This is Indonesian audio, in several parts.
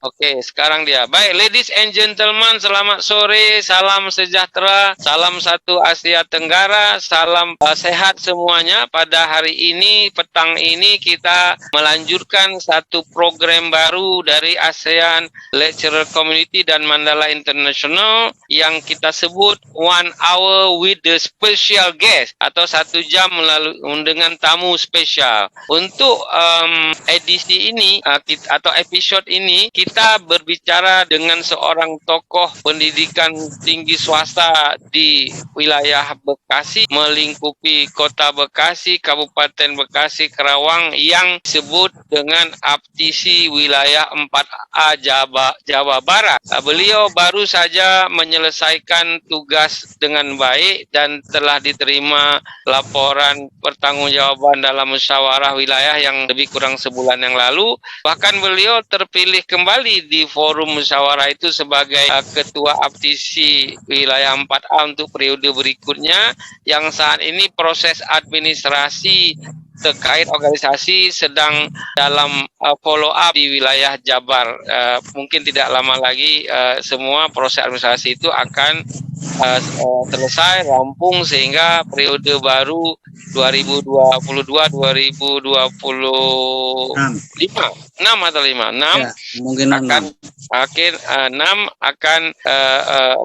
Oke, sekarang dia. Baik, ladies and gentlemen, selamat sore, salam sejahtera, salam satu Asia Tenggara, salam sehat semuanya. Pada hari ini, petang ini kita melanjutkan satu program baru dari ASEAN Lecturer Community dan Mandala International yang kita sebut 1 hour with the special guest atau 1 jam melalui dengan tamu spesial. Untuk edisi ini atau episode ini kita berbicara dengan seorang tokoh pendidikan tinggi swasta di wilayah Bekasi, melingkupi kota Bekasi, Kabupaten Bekasi, Karawang yang disebut dengan APTISI wilayah 4A Jawa Barat. Beliau baru saja menyelesaikan tugas dengan baik dan telah diterima laporan pertanggungjawaban dalam musyawarah wilayah yang lebih kurang sebulan yang lalu. Bahkan beliau terpilih kembali di forum musyawarah itu sebagai ketua APTISI wilayah 4A untuk periode berikutnya, yang saat ini proses administrasi terkait organisasi sedang dalam follow up di wilayah Jabar. Mungkin tidak lama lagi semua proses administrasi itu akan selesai, rampung, sehingga periode baru 2022-2025 6 atau 5 6 ya, mungkin akan 6 akan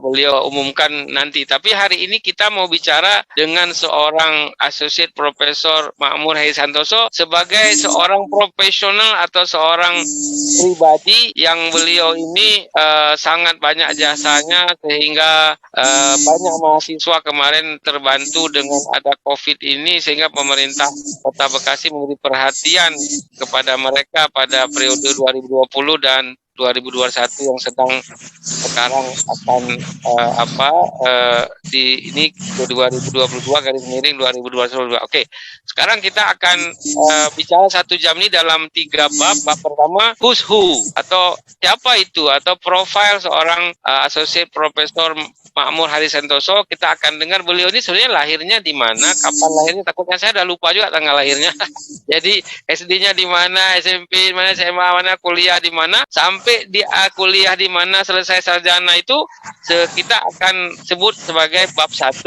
beliau umumkan nanti. Tapi hari ini kita mau bicara dengan seorang Associate Profesor Makmur Heri Santoso sebagai seorang profesional atau seorang pribadi yang beliau ini sangat banyak jasanya sehingga banyak mahasiswa kemarin terbantu dengan ada COVID ini, sehingga pemerintah Kota Bekasi memberi perhatian kepada mereka pada periode 2020 dan 2021 yang sedang sekarang akan di ini 2022 garis miring 2022. Oke, sekarang kita akan bicara 1 jam ini dalam 3 bab. Bab pertama, who's who atau siapa itu, atau profil seorang Associate Profesor Makmur Heri Santoso. Kita akan dengar beliau ini sebenarnya lahirnya di mana, kapan lahirnya, takutnya saya udah lupa juga tanggal lahirnya. Jadi SD-nya di mana, SMP di mana, SMA mana, kuliah di mana, sampai di kuliah di mana, selesai sarjana itu kita akan sebut sebagai bab 1.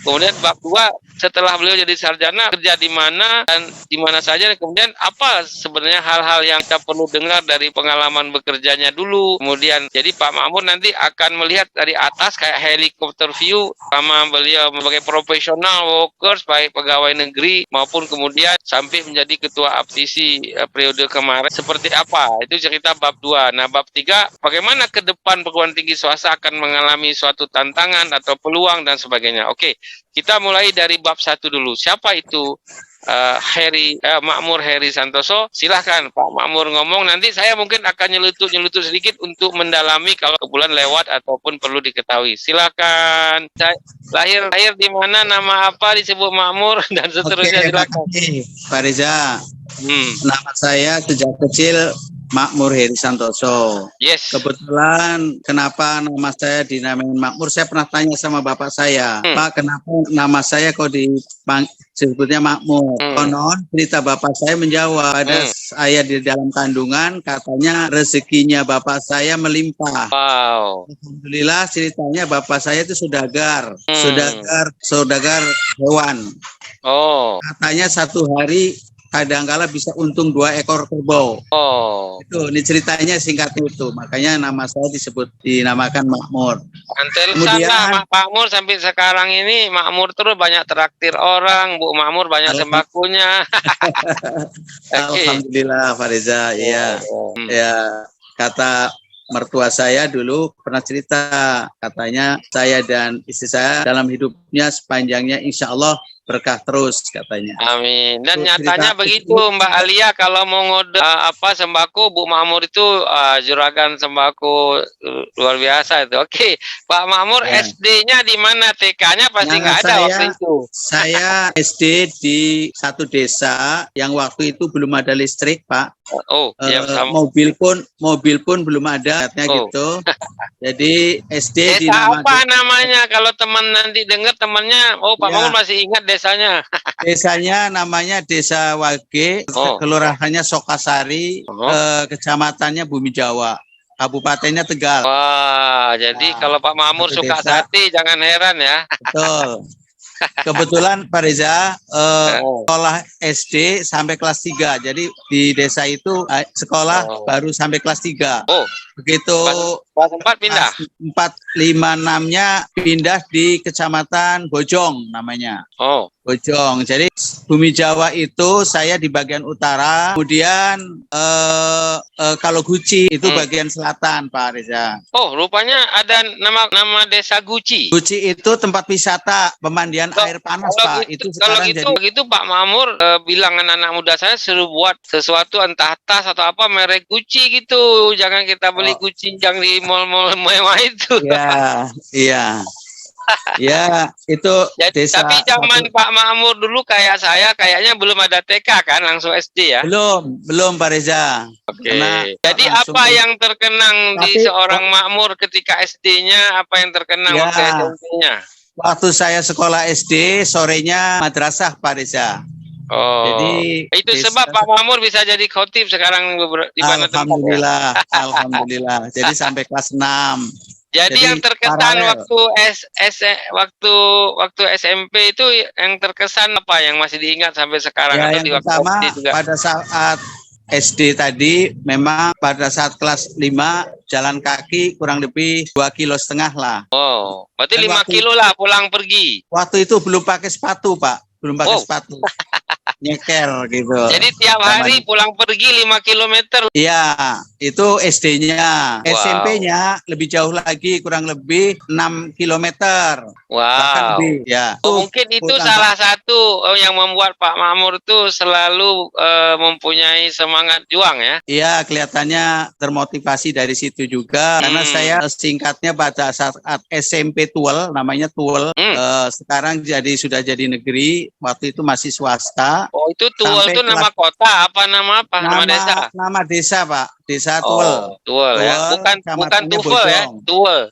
Kemudian bab 2, setelah beliau jadi sarjana kerja di mana dan di mana saja, dan kemudian apa sebenarnya hal-hal yang kita perlu dengar dari pengalaman bekerjanya dulu. Kemudian jadi Pak Makmur nanti akan melihat dari atas kayak helikopter view, sama beliau sebagai profesional workers, baik pegawai negeri maupun kemudian sampai menjadi ketua APTISI periode kemarin, seperti apa, itu cerita bab 2. Nah, bab 3, bagaimana ke depan perguruan tinggi swasta akan mengalami suatu tantangan atau peluang dan sebagainya. Oke, kita mulai dari bab 1 dulu. Siapa itu Makmur Heri Santoso? Silahkan Pak Makmur ngomong, nanti saya mungkin akan nyelutuk sedikit untuk mendalami kalau kebetulan lewat ataupun perlu diketahui. Silahkan. Lahir di mana, nama apa, disebut Makmur, dan seterusnya. Silahkan. Pak Reza, nama saya sejak kecil Makmur Heri Santoso. Yes. Kebetulan kenapa nama saya dinamain Makmur, saya pernah tanya sama bapak saya, Pak, kenapa nama saya kok disebutnya Makmur? Konon cerita bapak saya menjawab, ada ayah di dalam kandungan, katanya rezekinya bapak saya melimpah. Wow. Alhamdulillah, ceritanya bapak saya itu saudagar hewan. Oh. Katanya satu hari kadangkala bisa untung 2 ekor kerbau. Oh. Ini ceritanya singkatnya itu. Makanya nama saya dinamakan Makmur. Kemudian Makmur sampai sekarang ini Makmur terus, banyak traktir orang, Bu Makmur banyak sembakunya. Alhamdulillah Pak Reza. Iya. Ya, kata mertua saya dulu pernah cerita, katanya saya dan istri saya dalam hidupnya sepanjangnya insya Allah berkah terus, katanya. Amin. Dan nyatanya begitu Mbak Alia, kalau mau ngode sembako, Bu Makmur itu juragan sembako luar biasa itu. Oke, Pak Makmur, SD-nya di mana? TK-nya pasti nggak ada waktu itu. Saya SD di satu desa yang waktu itu belum ada listrik, Pak. Mobil pun belum ada, gitu. Jadi SD desa apa namanya? Kalau teman nanti dengar temannya, Pak Makmur masih ingat desanya. Desanya namanya Desa Wage, kelurahannya Sokasari, kecamatannya Bumi Jawa. kabupatennya Tegal. Wah, jadi Nah, kalau Pak Makmur satu suka desa. sate, jangan heran ya. Betul. Kebetulan Pak Reza Oh, sekolah SD sampai kelas 3. Jadi di desa itu sekolah oh, baru sampai kelas 3. oh, Begitu kelas 4 pindah. kelas 4, 5, 6-nya pindah di Kecamatan Bojong namanya. Oh, Bojong. Jadi Bumi Jawa itu saya di bagian utara, kemudian kalau Guci itu bagian selatan, Pak Reza. oh, rupanya ada nama desa Guci. Guci itu tempat wisata pemandian air panas, Pak. Itu Kalau sekarang gitu, jadi Pak Makmur bilang anak muda saya suruh buat sesuatu entah tas atau apa merek Guci gitu. Jangan kita beli Guci yang di mall-mall mewah itu. iya, iya. Ya, itu Jadi, desa tapi zaman Pak Makmur dulu kayak saya, kayaknya belum ada TK kan, langsung SD ya. belum Pak Reza. Oke. Karena Jadi langsung apa yang terkenang di Tapi, seorang makmur ketika SD-nya, apa yang terkenang Ya. waktu SMP-nya? waktu saya sekolah SD, sorenya madrasah, Pak Reza. Oh, Jadi itu sebab Pak Makmur bisa jadi khotib sekarang di mana tempat ya? Alhamdulillah, alhamdulillah. Jadi sampai kelas 6. Jadi yang terkesan paralel. waktu SMP itu yang terkesan apa yang masih diingat sampai sekarang Ya, atau yang di waktu pertama SD juga? pada saat SD tadi memang pada saat kelas 5 jalan kaki kurang lebih 2,5 kilo lah. Oh, berarti Dan 5 kilo lah pulang pergi. Waktu itu belum pakai sepatu, Pak. Belum pakai Oh. sepatu. Nyeker gitu. Jadi tiap hari pulang pergi 5 kilometer. Iya, itu SD-nya. Wow. SMP-nya lebih jauh lagi, kurang lebih 6 kilometer. Bahkan Wow. lebih, ya. Mungkin itu salah satu yang membuat Pak Makmur itu selalu mempunyai semangat juang ya. Iya, kelihatannya termotivasi dari situ juga. Karena saya singkatnya pada saat SMP Tuel, namanya Tuel. Sekarang sudah jadi negeri. Waktu itu masih swasta. Oh, itu Tuel itu nama kota apa nama apa? Nama desa? Nama desa, Pak. Desa Tuel. Oh, Tuel ya. Bukan Tufel ya, Tuel.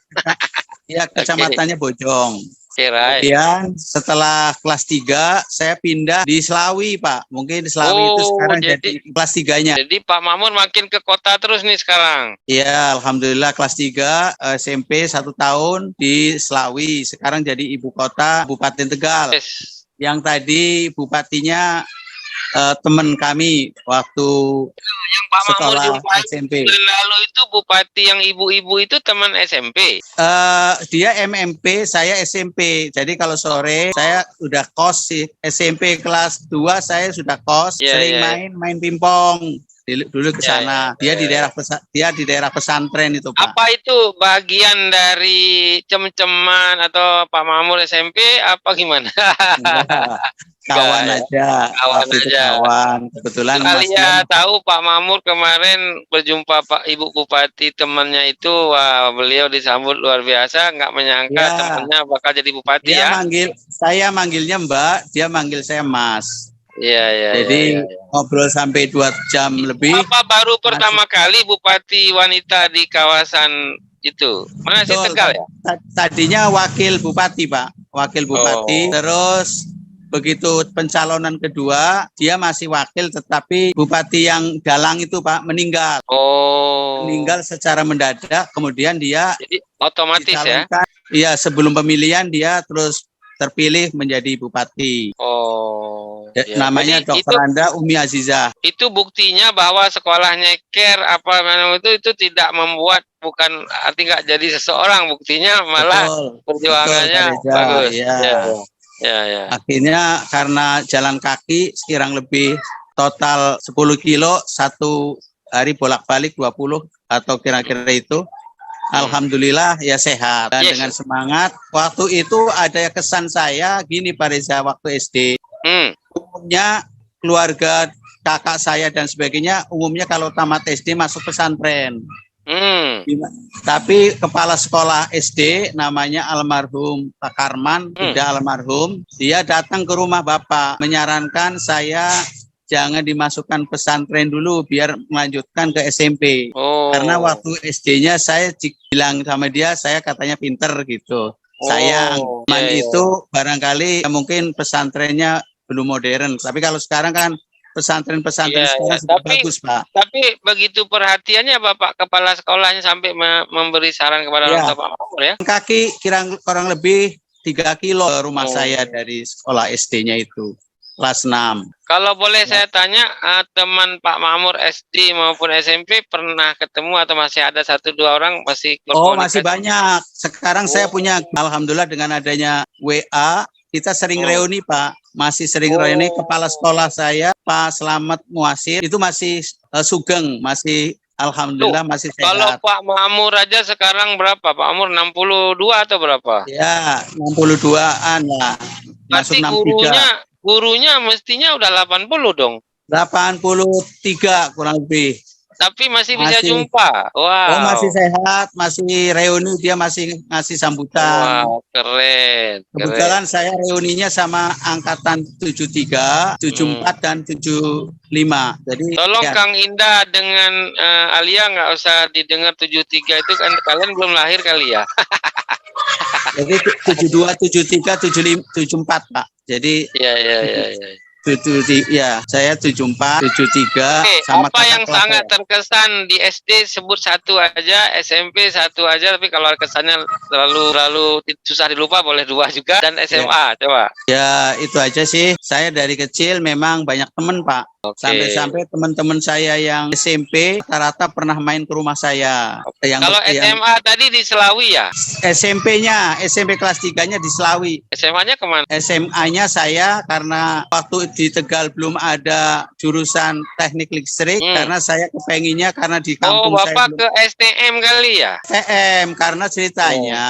Iya, kecamatannya Bojong. Kirain. Kemudian setelah kelas 3 saya pindah di Selawi, Pak. Mungkin di Selawi itu sekarang jadi kelas 3-nya. Jadi Pak Makmur makin ke kota terus nih sekarang. Iya, alhamdulillah kelas 3 SMP 1 tahun di Selawi. Sekarang jadi ibu kota Kabupaten Tegal. Yes. Yang tadi bupatinya teman kami waktu yang Pak Makmur jumpa SMP. Lalu itu bupati yang ibu-ibu itu teman SMP. Dia MMP, saya SMP. Jadi kalau sore saya udah kos sih. SMP kelas 2 saya sudah kos, sering main pingpong. Dulu ke sana. Dia di daerah pesantren itu, Pak. Apa itu bagian dari cem-ceman atau Pak Makmur SMP apa gimana? Kawan aja. Kawan. Kebetulan Kalian tahu Pak Makmur kemarin berjumpa Pak Ibu Bupati temannya itu, wah beliau disambut luar biasa, nggak menyangka temannya bakal jadi bupati ya. Saya manggilnya Mbak, dia manggil saya Mas. Iya. Jadi ngobrol sampai 2 jam lebih. Apa baru pertama kali bupati wanita di kawasan itu? Mana sih Tegal ya? Tadinya wakil bupati, Pak. Wakil bupati. Terus begitu pencalonan kedua, dia masih wakil, tetapi bupati yang Galang itu, Pak, meninggal. Meninggal secara mendadak, kemudian dia jadi otomatis ya? Iya, sebelum pemilihan dia terus terpilih menjadi bupati. Namanya Dr. Anda Umi Azizah. Itu buktinya bahwa sekolahnya care apa itu tidak membuat, bukan arti nggak jadi seseorang, buktinya malah perjuangannya bagus. Ya. Akhirnya karena jalan kaki sekirang lebih total 10 kilo satu hari bolak-balik 20 atau kira-kira itu. Alhamdulillah ya sehat dan dengan semangat. Waktu itu ada kesan saya gini, Pak Reza, waktu SD. Umumnya keluarga kakak saya dan sebagainya umumnya kalau tamat SD masuk pesantren. Tapi kepala sekolah SD namanya almarhum Pak Karman, tidak almarhum, dia datang ke rumah Bapak menyarankan saya jangan dimasukkan pesantren dulu biar melanjutkan ke SMP. Karena waktu SD-nya saya bilang sama dia, saya katanya pinter gitu. Sayang, itu barangkali mungkin pesantrennya belum modern. Tapi kalau sekarang kan pesantren-pesantren Iya, sekarang iya. sudah bagus, Pak. Tapi begitu perhatiannya Bapak Kepala Sekolahnya sampai memberi saran kepada orang Ya, tua Pak Makmur ya. kaki kurang lebih 3 kilo rumah Oh. saya dari sekolah SD-nya itu, kelas 6. Kalau boleh Ya. saya tanya, teman Pak Makmur SD maupun SMP pernah ketemu atau masih ada 1-2 orang masih Oh, masih berkomunikasi? banyak. Sekarang saya Oh. punya, alhamdulillah dengan adanya WA, kita sering Oh. reuni, Pak. Masih sering Oh. reuni. Kepala sekolah saya, Pak Slamet Muasir, itu masih sugeng, masih alhamdulillah masih Kalau sehat. Pak Makmur aja sekarang berapa? Pak Makmur 62 atau berapa? Ya, 62-an lah. Masuk Berarti 63. gurunya mestinya udah 80 dong. 83 kurang lebih. Tapi masih bisa Masih. jumpa. Wow. Oh, masih sehat, masih reuni, dia masih ngasih sambutan. Wow, keren. Kebetulan saya reuninya sama angkatan 73, 74 dan 75. Jadi Tolong ya, Kang Indah dengan Alia nggak usah didengar 73 itu kan kalian belum lahir kali ya. jadi 72, 73, 75, 74, Pak. Jadi Iya. ya, saya 74, 73 Oke, sama apa kakak yang kelas sangat saya. terkesan di SD sebut satu aja, SMP satu aja, tapi kalau kesannya terlalu susah dilupa boleh 2 juga, dan SMA coba. Ya, itu aja sih. Saya dari kecil memang banyak teman, Pak. Sampai-sampai teman-teman saya yang SMP rata-rata pernah main ke rumah saya. Kalau SMA tadi di Selawi ya? SMP kelas 3-nya di Selawi. SMA-nya kemana? SMA-nya saya karena waktu di Tegal belum ada jurusan teknik listrik, karena saya kepenginnya karena di kampung Bapak saya ke STM kali ya? STM, karena ceritanya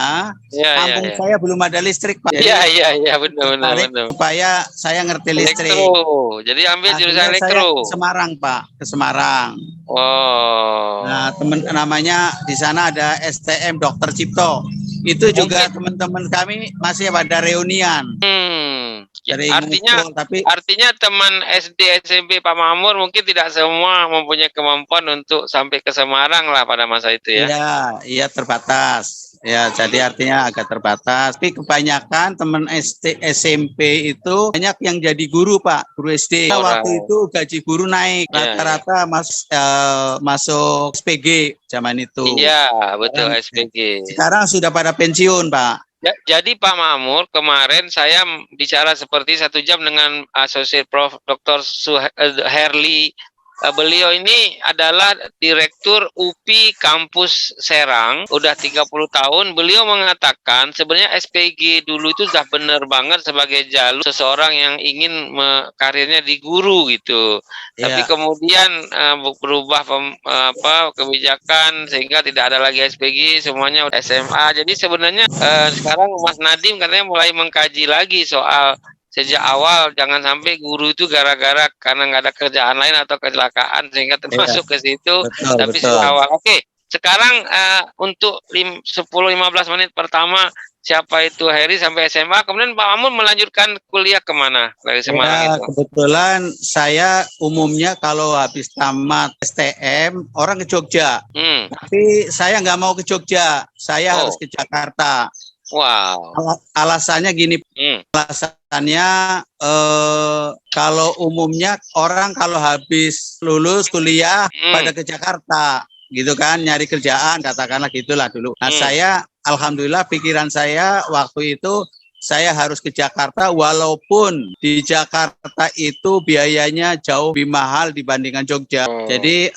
kampung saya belum ada listrik, Pak. Iya, benar. Supaya saya ngerti listrik. Elektro. Jadi ambil jurusan elektro. Saya ke Semarang, Pak, ke Semarang. Oh. Nah, namanya di sana ada STM Dr. Cipto. Itu juga teman-teman kami masih pada reunian. Artinya teman SD SMP Pak Makmur mungkin tidak semua mempunyai kemampuan untuk sampai ke Semarang lah pada masa itu ya. Iya terbatas. Ya, jadi artinya agak terbatas. Tapi kebanyakan teman SD SMP itu banyak yang jadi guru, Pak, guru SD. Waktu itu gaji guru naik, rata-rata masuk SPG zaman itu. Iya, betul SPG. Sekarang sudah pada pensiun, Pak. Jadi Pak Makmur, kemarin saya bicara seperti 1 jam dengan Associate Prof. Dr. Herli. Beliau ini adalah Direktur UPI Kampus Serang, udah 30 tahun. Beliau mengatakan sebenarnya SPG dulu itu sudah benar banget sebagai jalur seseorang yang ingin karirnya di guru gitu. Tapi kemudian berubah kebijakan sehingga tidak ada lagi SPG, semuanya SMA. Jadi sebenarnya sekarang Mas Nadim katanya mulai mengkaji lagi soal sejak awal jangan sampai guru itu gara-gara karena nggak ada kerjaan lain atau kecelakaan sehingga termasuk ke situ. Tapi sejak awal. Oke, sekarang untuk 10-15 menit pertama siapa itu Heri sampai SMA, kemudian Pak Makmur melanjutkan kuliah kemana dari Semarang itu? Kebetulan saya umumnya kalau habis tamat STM orang ke Jogja, tapi saya nggak mau ke Jogja, saya harus ke Jakarta. Wow. Alasannya gini, alasannya kalau umumnya orang kalau habis lulus kuliah pada ke Jakarta, gitu kan, nyari kerjaan, katakanlah gitulah dulu. Nah saya, alhamdulillah pikiran saya waktu itu saya harus ke Jakarta, walaupun di Jakarta itu biayanya jauh lebih mahal dibandingkan Jogja. Jadi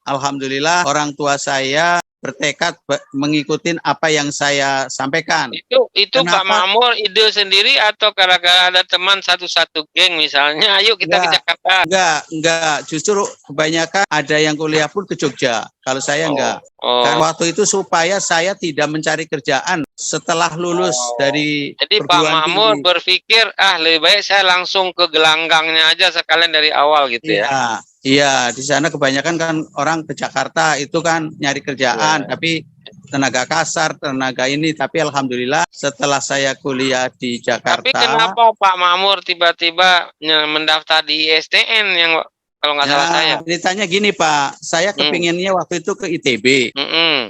alhamdulillah orang tua saya bertekad mengikuti apa yang saya sampaikan. Itu Pak Makmur ide sendiri atau gara-gara ada teman satu geng misalnya, ayo kita ke Jakarta? Enggak. Justru kebanyakan ada yang kuliah pun ke Jogja. Kalau saya enggak. Karena waktu itu supaya saya tidak mencari kerjaan setelah lulus dari Jadi Pak Makmur berpikir, lebih baik saya langsung ke gelanggangnya aja sekalian dari awal gitu ya? Iya, di sana kebanyakan kan orang ke Jakarta itu kan nyari kerjaan, tapi tenaga kasar, tenaga ini. Tapi alhamdulillah setelah saya kuliah di Jakarta. Tapi kenapa Pak Makmur tiba-tiba mendaftar di ISTN yang kalau nggak salah saya. Ceritanya gini Pak, saya kepinginnya waktu itu ke ITB.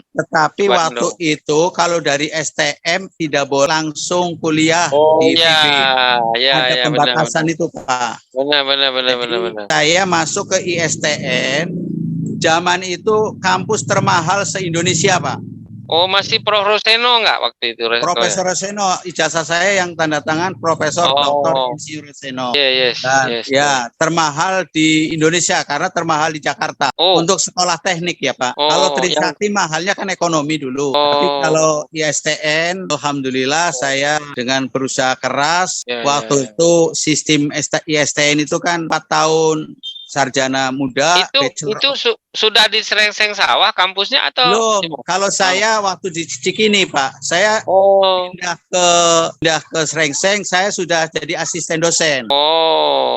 Tetapi Bandung. waktu itu kalau dari STM tidak boleh langsung kuliah Oh di ya, ITB. ya, Ada ya, pembatasan benar. itu Pak. Benar. Jadi saya masuk ke ISTN, zaman itu kampus termahal se-Indonesia Pak. Oh, masih Prof. Roseno nggak waktu itu? Profesor Roseno, ijazah saya yang tanda tangan Profesor Dr. Insinyur Roseno. Yes. Dan ya termahal di Indonesia karena termahal di Jakarta untuk sekolah teknik ya Pak. Kalau Trisakti mahalnya kan ekonomi dulu. Tapi kalau ISTN, alhamdulillah saya dengan berusaha keras. Waktu itu sistem ISTN itu kan 4 tahun sarjana muda. Itu sudah di Serengseng Sawah kampusnya atau? Belum. Kalau saya waktu di Cikini Pak, saya pindah ke Serengseng, saya sudah jadi asisten dosen.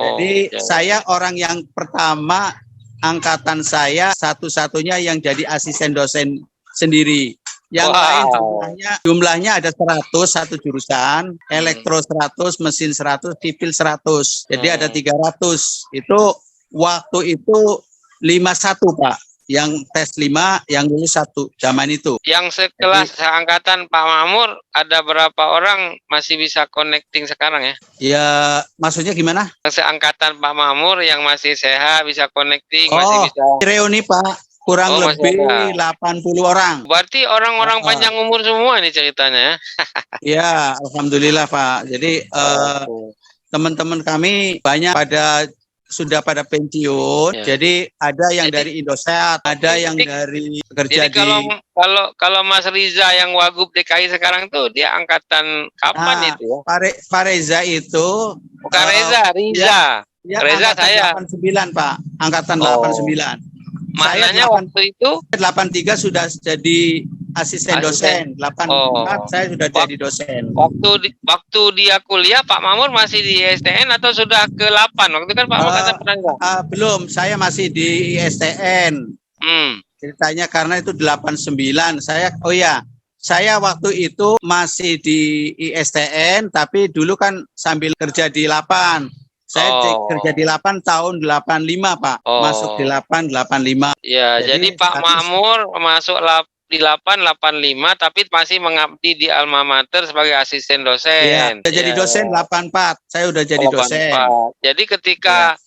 Jadi saya orang yang pertama angkatan saya satu-satunya yang jadi asisten dosen sendiri. Yang lain jumlahnya ada 100 satu jurusan, elektro 100, mesin 100, sipil 100. Jadi ada 300. Itu waktu itu 51 Pak, yang tes 5, yang lulus 1 zaman itu. Yang sekelas seangkatan Pak Makmur ada berapa orang masih bisa connecting sekarang ya? Ya, maksudnya gimana? Yang seangkatan Pak Makmur yang masih sehat bisa connecting, masih bisa. Reuni Pak, kurang lebih 80 orang. Berarti orang-orang panjang umur semua nih ceritanya ya? Ya, alhamdulillah Pak. Jadi teman-teman kami banyak sudah pada pensiun, jadi ada yang dari Indosat, ada yang dari kerja kalau Mas Riza yang Wagub DKI sekarang tuh dia angkatan kapan itu ya? Pak Reza itu Reza saya 89 Pak, angkatan 89. Maknanya waktu itu 83 sudah jadi asisten dosen, 84 saya sudah jadi dosen. Waktu dia kuliah Pak Makmur masih di ISTN atau sudah ke 8? Waktu itu kan Pak Makmur kata penangga. Belum, saya masih di ISTN. Ceritanya karena itu 89. Saya waktu itu masih di ISTN tapi dulu kan sambil kerja di 8. Saya kerja di 8 tahun 85 Pak, masuk di 85. Ya, jadi Pak Makmur masuk di 885 tapi masih mengabdi di alma mater sebagai asisten dosen. Iya, jadi dosen 84. Saya udah jadi dosen. Jadi ketika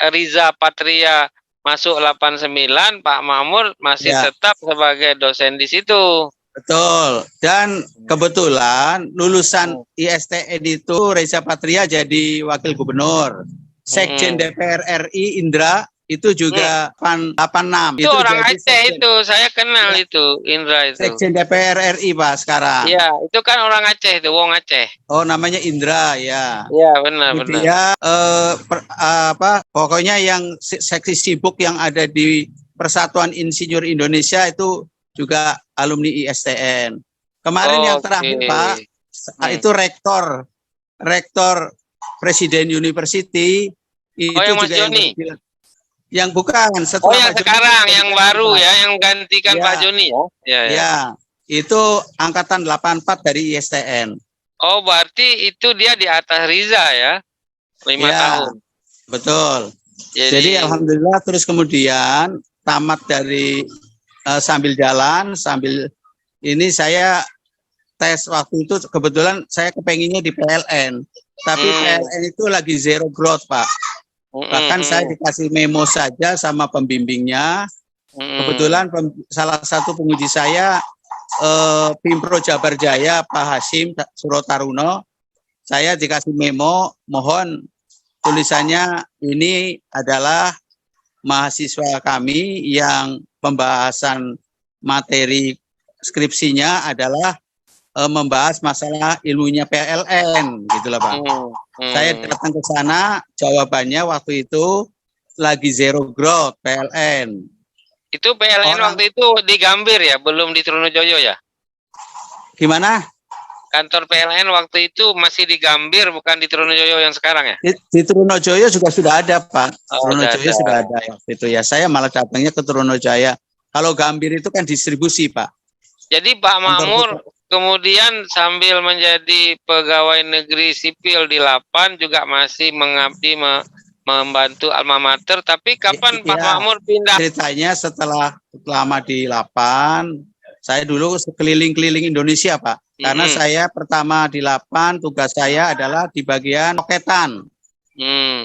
Riza Patria masuk 89, Pak Makmur masih tetap sebagai dosen di situ. Betul. Dan kebetulan lulusan ISTN itu Reza Patria jadi wakil gubernur. Sekjen DPR RI Indra itu juga 86. Itu orang Aceh itu, saya kenal itu Indra itu. Sekjen DPR RI Pak sekarang. Iya, itu kan orang Aceh itu, wong Aceh. Oh, namanya Indra ya. Iya, benar. Dia pokoknya yang seksi sibuk yang ada di Persatuan Insinyur Indonesia itu juga alumni ISTN. Kemarin yang terakhir Pak, itu rektor Presiden University itu yang Mas juga Joni. Yang bukan yang sekarang yang baru ya, yang gantikan Pak Joni ya. Ya, itu angkatan 84 dari ISTN. Oh, berarti itu dia di atas Riza ya. 5 tahun. Betul. Jadi alhamdulillah terus kemudian tamat dari sambil jalan, sambil ini saya tes waktu itu kebetulan saya kepenginnya di PLN. Tapi PLN itu lagi zero growth Pak. Bahkan saya dikasih memo saja sama pembimbingnya. Kebetulan salah satu penguji saya Pimpro Jabar Jaya Pak Hasim Surotaruno. Saya dikasih memo, mohon tulisannya ini adalah mahasiswa kami yang pembahasan materi skripsinya adalah membahas masalah ilmunya PLN gitulah Pak. Saya datang ke sana, jawabannya waktu itu lagi zero growth PLN. Itu PLN waktu itu di Gambir ya, belum di Trunojoyo ya? Gimana? Kantor PLN waktu itu masih di Gambir, bukan di Trunojoyo yang sekarang ya? Di Trunojoyo juga sudah ada Pak. Trunojoyo sudah ada waktu itu ya. Saya malah datangnya ke Trunojaya. Kalau Gambir itu kan distribusi Pak. Jadi Pak Makmur kemudian sambil menjadi pegawai negeri sipil di 8 juga masih mengabdi membantu alma mater. Tapi kapan Pak Iya. Makmur pindah? Ceritanya setelah lama di Lapan, saya dulu sekeliling-keliling Indonesia, Pak. Karena saya pertama di Lapan, tugas saya adalah di bagian roketan,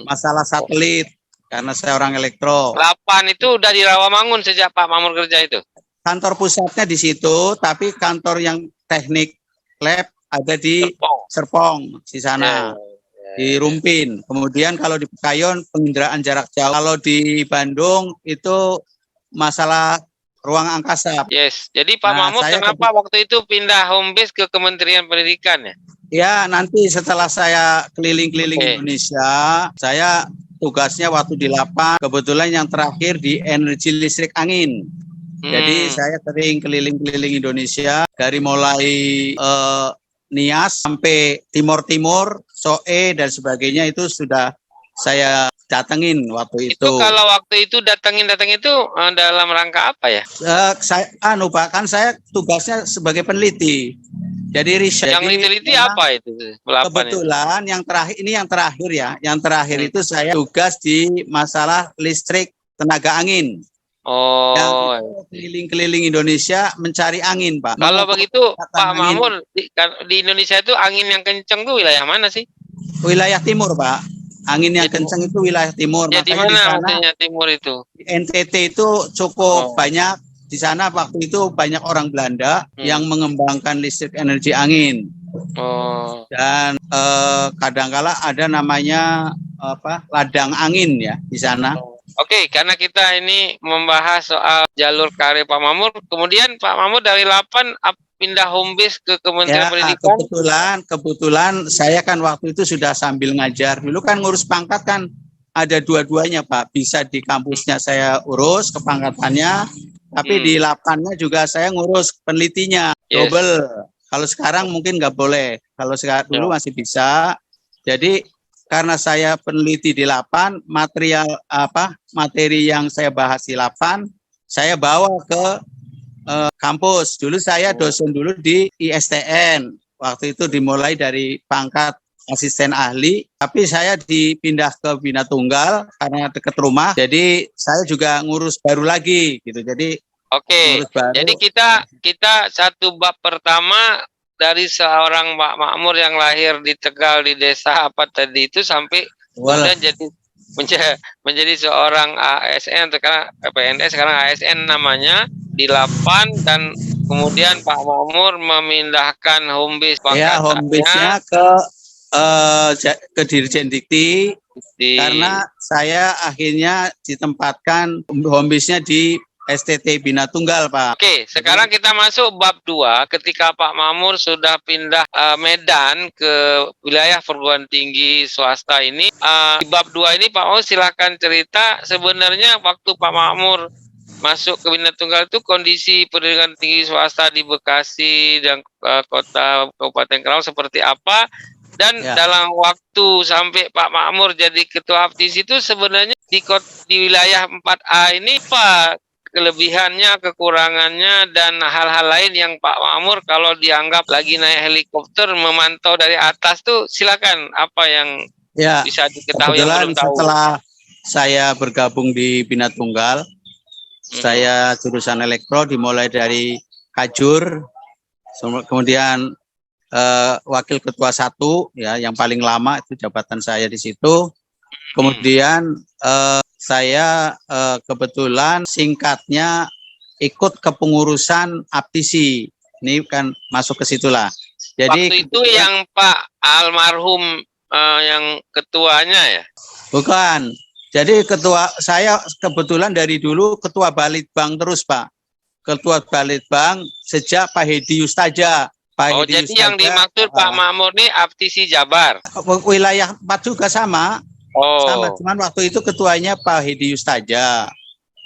masalah satelit, karena saya orang elektro. Lapan itu udah di Rawamangun sejak Pak Makmur kerja itu? Kantor pusatnya di situ, tapi kantor yang teknik lab ada di Serpong, di sana. Di Rumpin. Kemudian kalau di Pekayon penginderaan jarak jauh. Kalau di Bandung itu masalah ruang angkasa. Yes. Jadi Pak Makmur kenapa waktu itu pindah home base ke Kementerian Pendidikan ya? Ya, nanti setelah saya keliling-keliling Indonesia, saya tugasnya waktu di Lapan, kebetulan yang terakhir di energi listrik angin. Jadi saya sering keliling-keliling Indonesia dari mulai Nias sampai Timur-Timur, Soe dan sebagainya itu sudah saya datengin waktu itu. Itu kalau waktu itu datengin itu dalam rangka apa ya? Saya Pak, kan saya tugasnya sebagai peneliti. Jadi riset. Yang diteliti apa itu? Kebetulan yang terakhir ya. Yang terakhir itu saya tugas di masalah listrik tenaga angin. Oh, yang keliling-keliling Indonesia mencari angin, Pak. Kalau begitu, Pak Makmur, di Indonesia itu angin yang kenceng tuh wilayah mana sih? Wilayah timur, Pak. Angin yang kenceng itu wilayah timur. Ya, di mana maksudnya timur itu? Di NTT itu cukup banyak. Di sana waktu itu banyak orang Belanda yang mengembangkan listrik energi angin. Dan kadangkala ada namanya ladang angin ya di sana. Oke, karena kita ini membahas soal jalur karir Pak Makmur, kemudian Pak Makmur dari Lapan pindah home base ke Kementerian Pendidikan. Kebetulan saya kan waktu itu sudah sambil ngajar. Dulu kan ngurus pangkat kan ada dua-duanya, Pak. Bisa di kampusnya saya urus kepangkatannya, tapi di Lapannya juga saya ngurus penelitinya. Double. Kalau sekarang mungkin nggak boleh. Kalau sekarang dulu masih bisa. Jadi karena saya peneliti di Lapan, materi yang saya bahas di Lapan, saya bawa ke kampus. Dulu saya dosen dulu di ISTN. Waktu itu dimulai dari pangkat asisten ahli, tapi saya dipindah ke Bina Tunggal karena dekat rumah. Jadi saya juga ngurus baru lagi gitu. Jadi jadi kita satu bab pertama dari seorang Pak Makmur yang lahir di Tegal di desa apa tadi itu sampai kemudian menjadi seorang ASN, sekarang PNS, sekarang ASN namanya di Lapan, dan kemudian Pak Makmur memindahkan home base pangkatannya ke Dirjen Dikti karena saya akhirnya ditempatkan home base-nya di STT Bina Tunggal, Pak. Oke, sekarang kita masuk bab 2 ketika Pak Makmur sudah pindah Medan ke wilayah perguruan tinggi swasta ini. Di bab 2 ini Pak Makmur silakan cerita sebenarnya waktu Pak Makmur masuk ke Bina Tunggal itu kondisi pendidikan tinggi swasta di Bekasi dan kota Kabupaten Karawang seperti apa, dan dalam waktu sampai Pak Makmur jadi ketua APTIS itu sebenarnya di wilayah 4A ini Pak kelebihannya, kekurangannya, dan hal-hal lain yang Pak Makmur kalau dianggap lagi naik helikopter memantau dari atas tuh silakan apa yang bisa diketahui yang belum tahu. Setelah saya bergabung di Bina Tunggal, saya jurusan elektro dimulai dari Kajur, kemudian wakil ketua 1 ya yang paling lama itu jabatan saya di situ. Kemudian saya kebetulan singkatnya ikut kepengurusan APTISI. Ini kan masuk ke situlah. Jadi waktu itu yang Pak almarhum yang ketuanya ya? Bukan. Jadi saya kebetulan dari dulu ketua Balitbang terus, Pak. Ketua Balitbang sejak Pak Hedi Yustaja. Jadi yang dimaksud Pak Makmur ini APTISI Jabar. Wilayah 4 juga sama. Sama, cuman waktu itu ketuanya Pak Hedi Yustaja.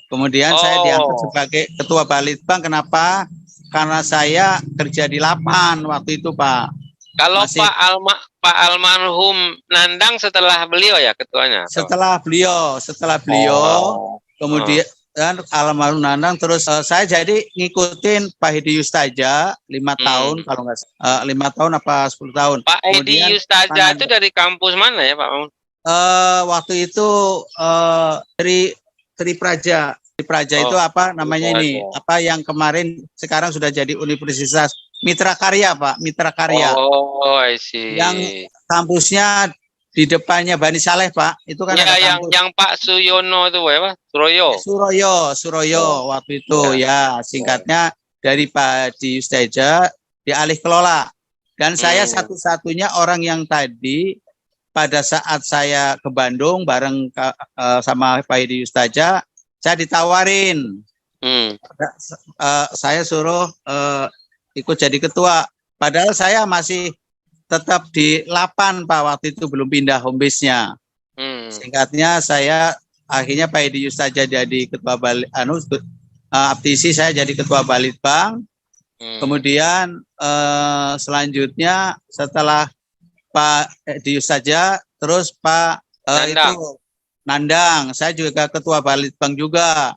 Kemudian saya diangkat sebagai ketua Balitbang. Kenapa? Karena saya kerja di Lapan waktu itu, Pak. Kalau Pak almarhum Nandang setelah beliau ya ketuanya? Setelah beliau. Kemudian almarhum Nandang, terus saya jadi ngikutin Pak Hedi Yustaja 5 tahun kalau nggak 5 tahun apa 10 tahun. Pak Hedi Yustaja itu dari kampus mana ya Pak? Waktu itu Tri Praja. Tri Praja itu apa namanya ini? Apa yang kemarin sekarang sudah jadi Universitas Mitra Karya, Pak, Mitra Karya. Oh, I see. Yang kampusnya di depannya Bani Saleh, Pak. Itu kan ada kampus. yang Pak Suyono itu apa? Suroyo waktu itu ya, singkatnya dari Pak di Yustaja dialih kelola. Dan saya satu-satunya orang yang tadi pada saat saya ke Bandung bareng sama Pak Edi Yustaja, saya ditawarin. Saya suruh ikut jadi ketua. Padahal saya masih tetap di Lapan, Pak, waktu itu belum pindah home base-nya. Singkatnya saya akhirnya Pak Edi Yustaja jadi ketua Aptisi, saya jadi ketua Balitbang. Kemudian selanjutnya setelah Pak Edi Yustaja, terus Pak Nandang, saya juga ketua Balitbang juga.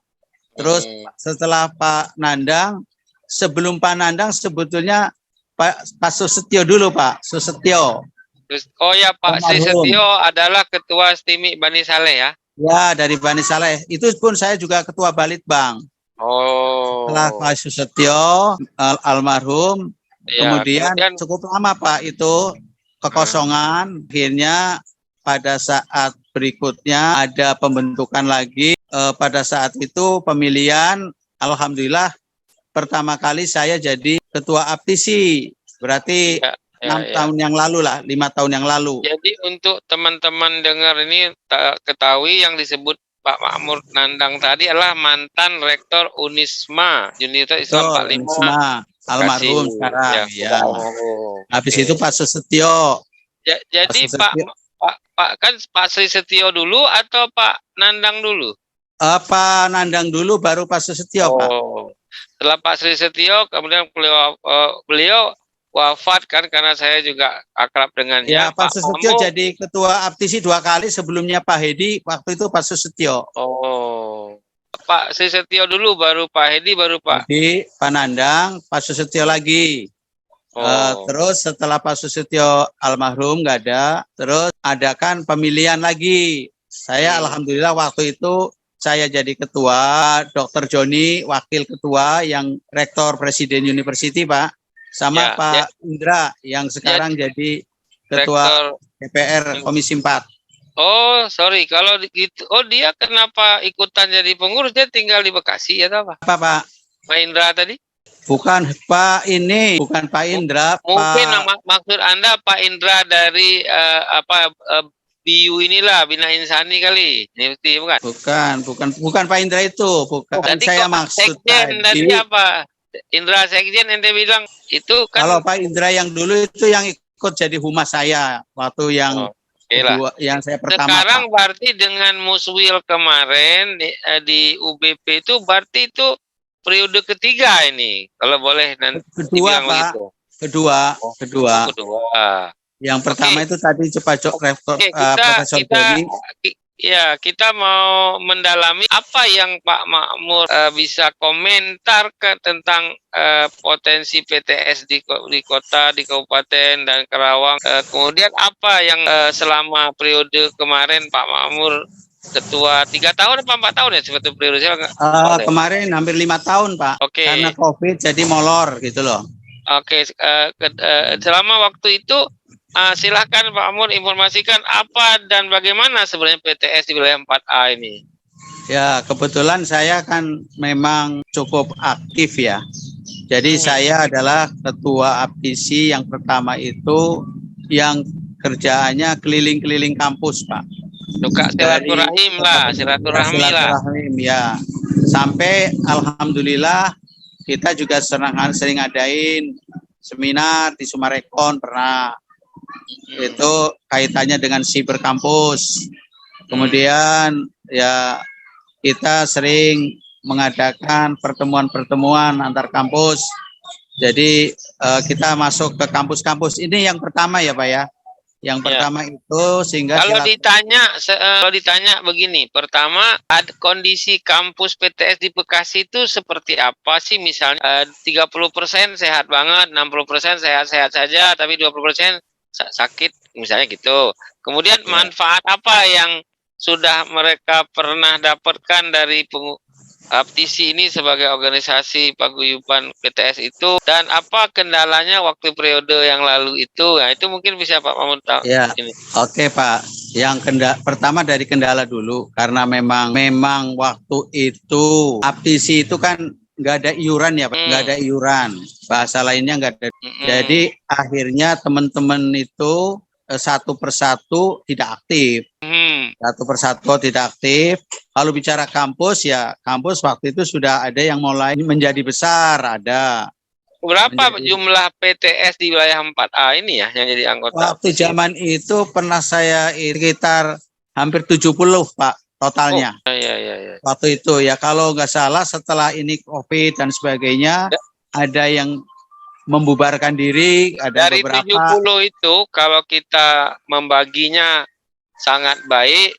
Terus setelah Pak Nandang, sebelum Pak Nandang sebetulnya Pak Susetio dulu, Pak Susetio. Oh ya, Pak Susetio adalah ketua STIMI Bani Saleh ya? Ya, dari Bani Saleh. Itu pun saya juga ketua Balitbang. Setelah Pak Susetio almarhum, kemudian cukup lama, Pak, itu kekosongan. Akhirnya pada saat berikutnya ada pembentukan lagi. Pada saat itu pemilihan, alhamdulillah pertama kali saya jadi ketua Aptisi. Berarti 6 tahun yang lalu lah, 5 tahun yang lalu. Jadi untuk teman-teman dengar ini ketahui yang disebut Pak Makmur Nandang tadi adalah mantan rektor Unisma Universitas Islam 45. Almarhum sekarang. Ya. Habis itu Pak Susetio. Jadi Pak kan Pak Susetio dulu atau Pak Nandang dulu? Pak Nandang dulu baru Pak Susetio, Pak. Setelah Pak Susetio kemudian beliau wafat kan, karena saya juga akrab dengannya. Ya, Pak Susetio jadi ketua Aptisi 2 kali, sebelumnya Pak Hedi, waktu itu Pak Susetio. Pak Susetio dulu baru Pak Hedi baru Pak Nandang, Pak Susetio lagi. Terus setelah Pak Susetio almarhum nggak ada, terus adakan pemilihan lagi. Saya alhamdulillah waktu itu saya jadi ketua, Dr. Joni wakil ketua yang rektor Presiden University, Pak, sama Pak Indra yang sekarang jadi ketua DPR Komisi 4. Oh, sorry, kalau gitu. Oh, dia kenapa ikutan jadi pengurus? Dia tinggal di Bekasi ya, apa? Apa, Pak? Pak Indra tadi? Bukan Pak ini, bukan Pak Indra. Mungkin maksud Anda Pak Indra dari BIU inilah, Bina Insani kali. Bukan Pak Indra itu, bukan. Saya maksud tadi apa? Indra Sekjen ente bilang itu kan. Kalau Pak Indra yang dulu itu yang ikut jadi humas saya waktu yang kedua, yang saya pertama. Sekarang Pak, berarti dengan Muswil kemarin di UBP itu berarti itu periode ketiga ini, kalau boleh nanti kedua, Pak. Begitu. Kedua. Yang pertama itu tadi Cepacok Profesor Joni. Ya, kita mau mendalami apa yang Pak Makmur bisa komentar tentang potensi PTS di kota, di kabupaten dan Karawang. Kemudian apa yang selama periode kemarin Pak Makmur ketua 3 tahun apa 4 tahun ya sebetulnya periode kemarin hampir 5 tahun, Pak. Karena COVID jadi molor gitu loh. Selama waktu itu silahkan Pak Makmur informasikan apa dan bagaimana sebenarnya PTS di wilayah 4A ini. Ya, kebetulan saya kan memang cukup aktif ya. Jadi saya adalah ketua Aptisi yang pertama itu yang kerjaannya keliling-keliling kampus, Pak. Silaturahim lah. Silaturahim ya. Sampai alhamdulillah kita juga sering adain seminar di Sumarekon pernah. Itu kaitannya dengan siber kampus. Kemudian ya kita sering mengadakan pertemuan-pertemuan antar kampus. Jadi kita masuk ke kampus-kampus. Ini yang pertama ya, Pak ya. Yang pertama itu sehingga kalau ditanya begini, pertama kondisi kampus PTS di Bekasi itu seperti apa sih? Misalnya 30% sehat banget, 60% sehat-sehat saja, tapi 20% sakit misalnya gitu. Kemudian Ya. manfaat apa yang sudah mereka pernah dapatkan dari Aptisi ini sebagai organisasi paguyuban PTS itu, dan apa kendalanya waktu periode yang lalu itu? Nah, itu mungkin bisa Pak Mahmud tahu. Ya, Ini. oke Pak. Pertama dari kendala dulu, karena memang waktu itu Aptisi itu kan nggak ada iuran ya Pak, nggak ada iuran. Bahasa lainnya nggak ada. Jadi akhirnya teman-teman itu satu persatu tidak aktif. Satu persatu tidak aktif. Kalau bicara kampus ya, kampus waktu itu sudah ada yang mulai menjadi besar, ada. Berapa jumlah PTS di wilayah 4A ini ya yang jadi anggota? Waktu zaman itu pernah saya sekitar hampir 70 Pak totalnya. Oh, iya. Waktu itu ya, kalau nggak salah setelah ini COVID dan sebagainya, ada yang membubarkan diri, ada dari beberapa. 70 itu kalau kita membaginya sangat baik,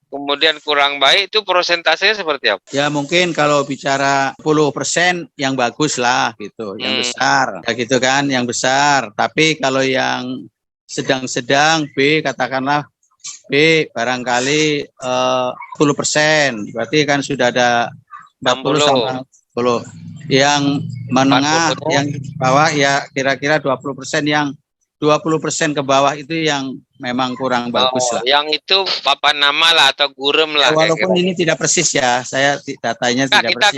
kemudian kurang baik, itu persentasenya seperti apa? Ya mungkin kalau bicara 10% yang bagus lah gitu, yang besar. Ya gitu kan, yang besar. Tapi kalau yang sedang-sedang B, katakanlah B barangkali 10%. Berarti kan sudah ada 40 sama 10. Yang menengah, 40. yang bawah ya kira-kira 20%, yang 20% ke bawah itu yang memang kurang bagus lah. Yang itu papan nama lah atau gurem lah. Ya, walaupun ini tidak persis ya, saya datanya tidak persis.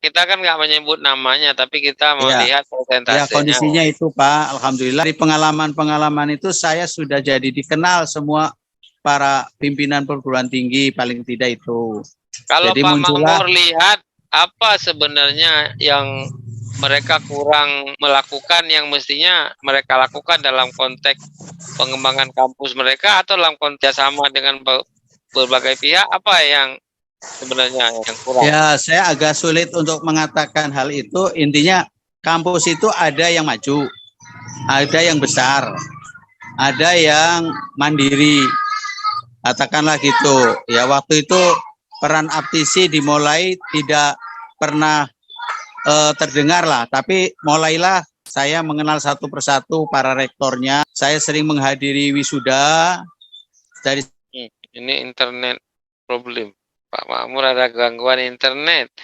Kita kan nggak menyebut namanya, tapi kita melihat persentasenya. Ya, kondisinya itu Pak, alhamdulillah di pengalaman itu saya sudah jadi dikenal semua para pimpinan perguruan tinggi, paling tidak itu. Kalau jadi Pak Makmur lihat apa sebenarnya yang mereka kurang melakukan yang mestinya mereka lakukan dalam konteks pengembangan kampus mereka, atau dalam konteks sama dengan berbagai pihak, apa yang sebenarnya yang kurang? Ya, saya agak sulit untuk mengatakan hal itu. Intinya kampus itu ada yang maju, ada yang besar, ada yang mandiri, katakanlah gitu. Ya, waktu itu peran Aptisi dimulai tidak pernah terdengar lah, tapi mulailah saya mengenal satu persatu para rektornya. Saya sering menghadiri wisuda dari. Ini internet problem. Pak Makmur ada gangguan internet.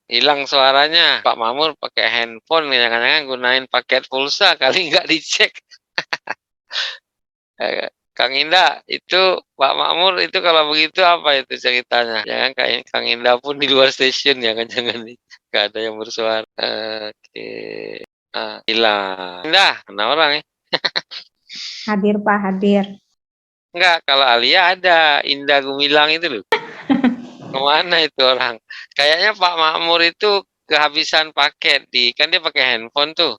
Hilang suaranya. Pak Makmur pakai handphone, jangan-jangan gunain paket pulsa, kali nggak dicek. Kang Indah, itu Pak Makmur itu kalau begitu apa itu ceritanya? Jangan kayak Kang Indah pun di luar stasiun ya, kan, jangan nggak ada yang bersuara. Oke. Hilang. Indah, kena orang ya? Hadir Pak, hadir. Enggak, kalau Alia ada Indah Gumilang itu loh. Kemana itu orang? Kayaknya Pak Makmur itu kehabisan paket kan dia pakai handphone tuh.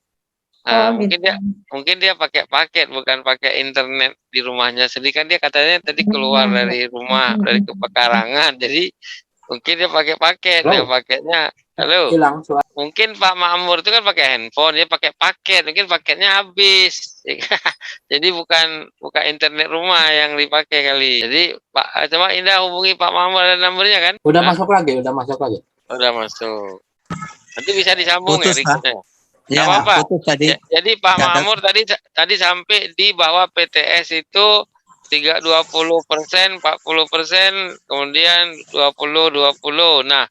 Mungkin dia pakai paket, bukan pakai internet di rumahnya sendiri, kan dia katanya tadi keluar dari rumah dari pekarangan, jadi mungkin dia pakai paket. Dia paketnya halo. Mungkin Pak Makmur itu kan pakai handphone, dia pakai paket, mungkin paketnya habis. Jadi bukan internet rumah yang dipakai kali. Jadi Pak, coba Indah hubungi Pak Makmur, ada nomornya kan? Udah masuk lagi. Udah masuk. Nanti bisa disambung putus, ya Riknya. Ya, apa-apa. putus tadi. Jadi Pak Makmur tadi sampai di bahwa PTS itu 20%, 40%, kemudian 20. Nah,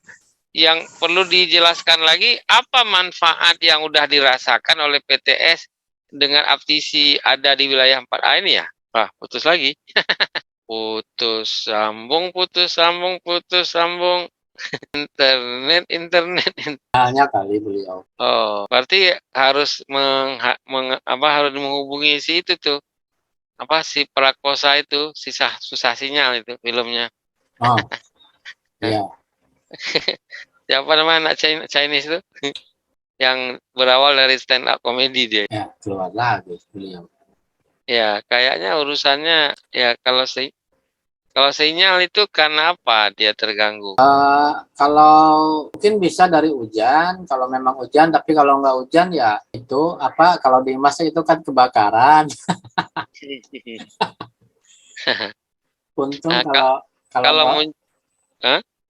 yang perlu dijelaskan lagi, apa manfaat yang udah dirasakan oleh PTS dengan Aptisi ada di wilayah 4A ini ya? Wah, putus lagi. putus sambung. Internet. Hanya kali beliau. Oh, berarti harus harus menghubungi si itu tuh. Si Prakosa itu, susah sinyal itu filmnya. Oh. Iya. Siapa namanya anak Chinese itu? Yang berawal dari stand up comedy dia. Ya, keluar lagi beliau. Ya, kayaknya urusannya ya kalau sinyal itu karena apa dia terganggu? Kalau mungkin bisa dari hujan, kalau memang hujan, tapi kalau nggak hujan ya itu kalau di Mas itu kan kebakaran. Untung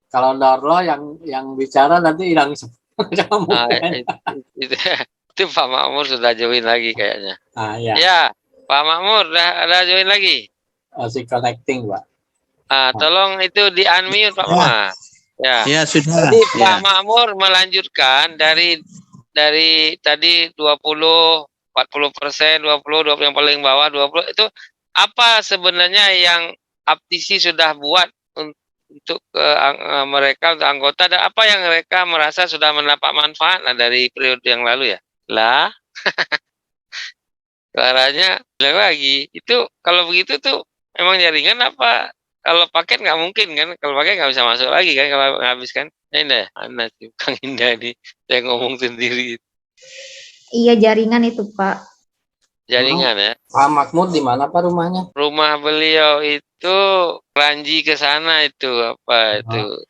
kalau Dorlo yang bicara nanti hilang semua. Itu Pak Makmur sudah join lagi kayaknya. Ya, Ya, Pak Makmur udah join lagi. masih connecting, Pak. Tolong itu di unmute Pak Ya. Mas. Ya. Ya sudah. Jadi Ya. Pak Makmur melanjutkan dari tadi 20, 40%, 20 yang paling bawah 20 itu apa sebenarnya yang Aptisi sudah buat untuk mereka, untuk anggota, dan apa yang mereka merasa sudah mendapat manfaat dari periode yang lalu ya? Lah, suaranya bilang lagi. Itu kalau begitu tuh emang jaringan apa? Kalau paket nggak mungkin kan? Kalau paket nggak bisa masuk lagi kan kalau habis kan? Indah, anak sih, Kang Indah ini saya ngomong sendiri. Iya, jaringan itu, Pak. Jaringan ya. Pak Makmur di mana Pak rumahnya? Rumah beliau itu Ranji ke sana itu apa itu?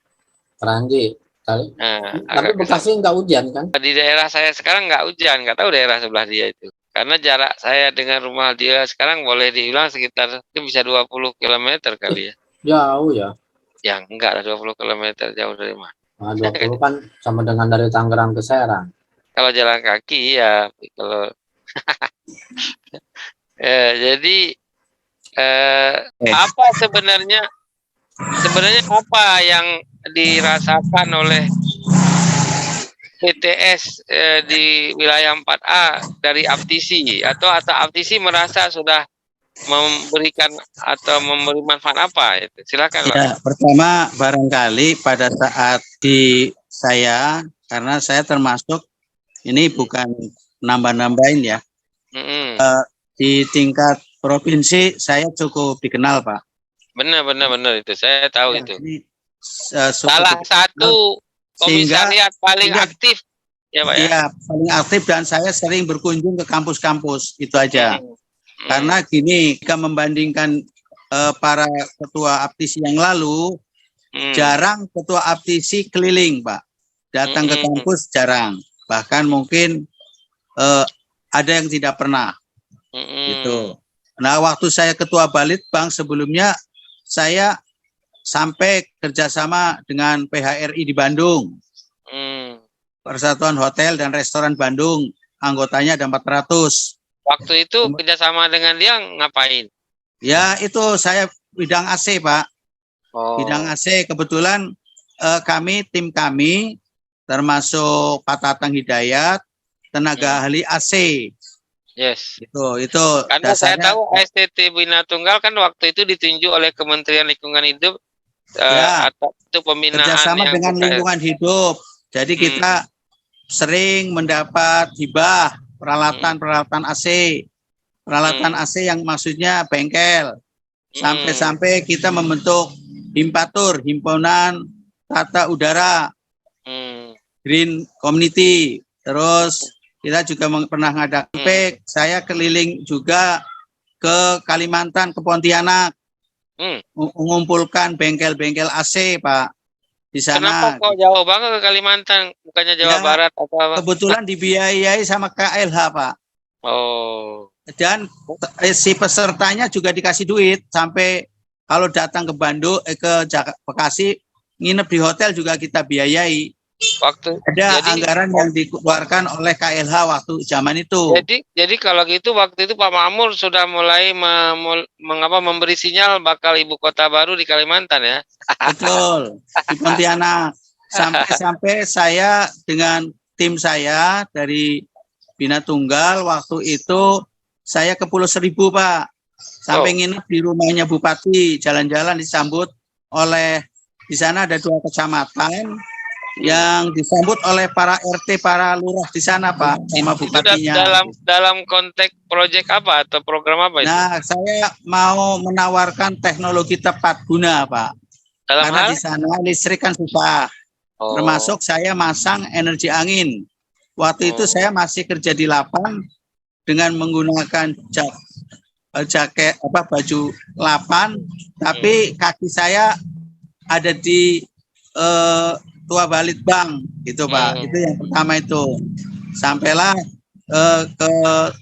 Keranji. Tapi Agak ke sana. Bekasi nggak hujan kan? Di daerah saya sekarang nggak hujan, nggak tahu daerah sebelah dia itu. Karena jarak saya dengan rumah dia sekarang boleh dibilang sekitar itu bisa 20 km kali ya. Jauh ya. Ya enggak lah 20 km jauh dari mana. Nah, 20 kan sama dengan dari Tangerang ke Serang. Kalau jalan kaki ya, kalau jadi apa sebenarnya apa yang dirasakan oleh PTS di wilayah 4A dari Aptisi atau Aptisi merasa sudah memberikan atau memberi manfaat apa itu? Silakan Pak. Ya, pertama barangkali pada saat saya karena saya termasuk ini bukan nambah-nambahin ya. Di tingkat provinsi saya cukup dikenal Pak. Benar itu saya tahu Ya, itu. ini, salah satu komisariat paling aktif ya Pak ya. Iya, paling aktif dan saya sering berkunjung ke kampus-kampus itu aja. Karena gini, jika membandingkan para ketua Aptisi yang lalu, jarang ketua Aptisi keliling Pak. Datang ke kampus jarang. Bahkan mungkin ada yang tidak pernah. Gitu. Nah, waktu saya ketua Balitbang sebelumnya saya sampai kerjasama dengan PHRI di Bandung. Persatuan Hotel dan Restoran Bandung, anggotanya ada 400. Waktu itu kerjasama dengan dia ngapain? Ya, itu saya bidang AC, Pak. Bidang AC, kebetulan tim kami, termasuk Pak Tatang Hidayat, tenaga ahli AC. Yes. Itu karena saya tahu STT Bina Tunggal kan waktu itu ditunjuk oleh Kementerian Lingkungan Hidup atau itu pembinaan kerjasama yang dengan lingkungan hidup. Jadi kita sering mendapat hibah peralatan AC. Peralatan AC yang maksudnya bengkel. Sampai-sampai kita membentuk Himpatur, Himpunan Tata Udara, Green Community. Terus kita juga pernah ngadakan saya keliling juga ke Kalimantan, ke Pontianak, mengumpulkan bengkel-bengkel AC, Pak, di sana. Kenapa kok jauh banget ke Kalimantan, bukannya Jawa Barat atau apa? Kebetulan dibiayai sama KLH, Pak. Dan si pesertanya juga dikasih duit sampai kalau datang ke Bandung, ke Bekasi, nginep di hotel juga kita biayai. Ada anggaran yang dikeluarkan oleh KLH waktu zaman itu. Jadi kalau gitu waktu itu Pak Makmur sudah mulai memberi sinyal bakal ibu kota baru di Kalimantan ya. Betul, di Pontianak. Sampai saya dengan tim saya dari Bina Tunggal waktu itu saya ke Pulau Seribu, Pak. Sampai nginep di rumahnya Bupati, jalan-jalan disambut oleh, di sana ada 2 kecamatan yang disambut oleh para RT, para lurah di sana, Pak, sama bupatinya. Dalam konteks proyek apa atau program apa itu? Nah, saya mau menawarkan teknologi tepat guna, Pak. Karena di sana listrik kan susah. Termasuk saya masang energi angin. Waktu itu saya masih kerja di lapang dengan menggunakan baju lapan, tapi kaki saya ada di Tua Balitbang gitu, Pak. Itu yang pertama itu. Sampailah ke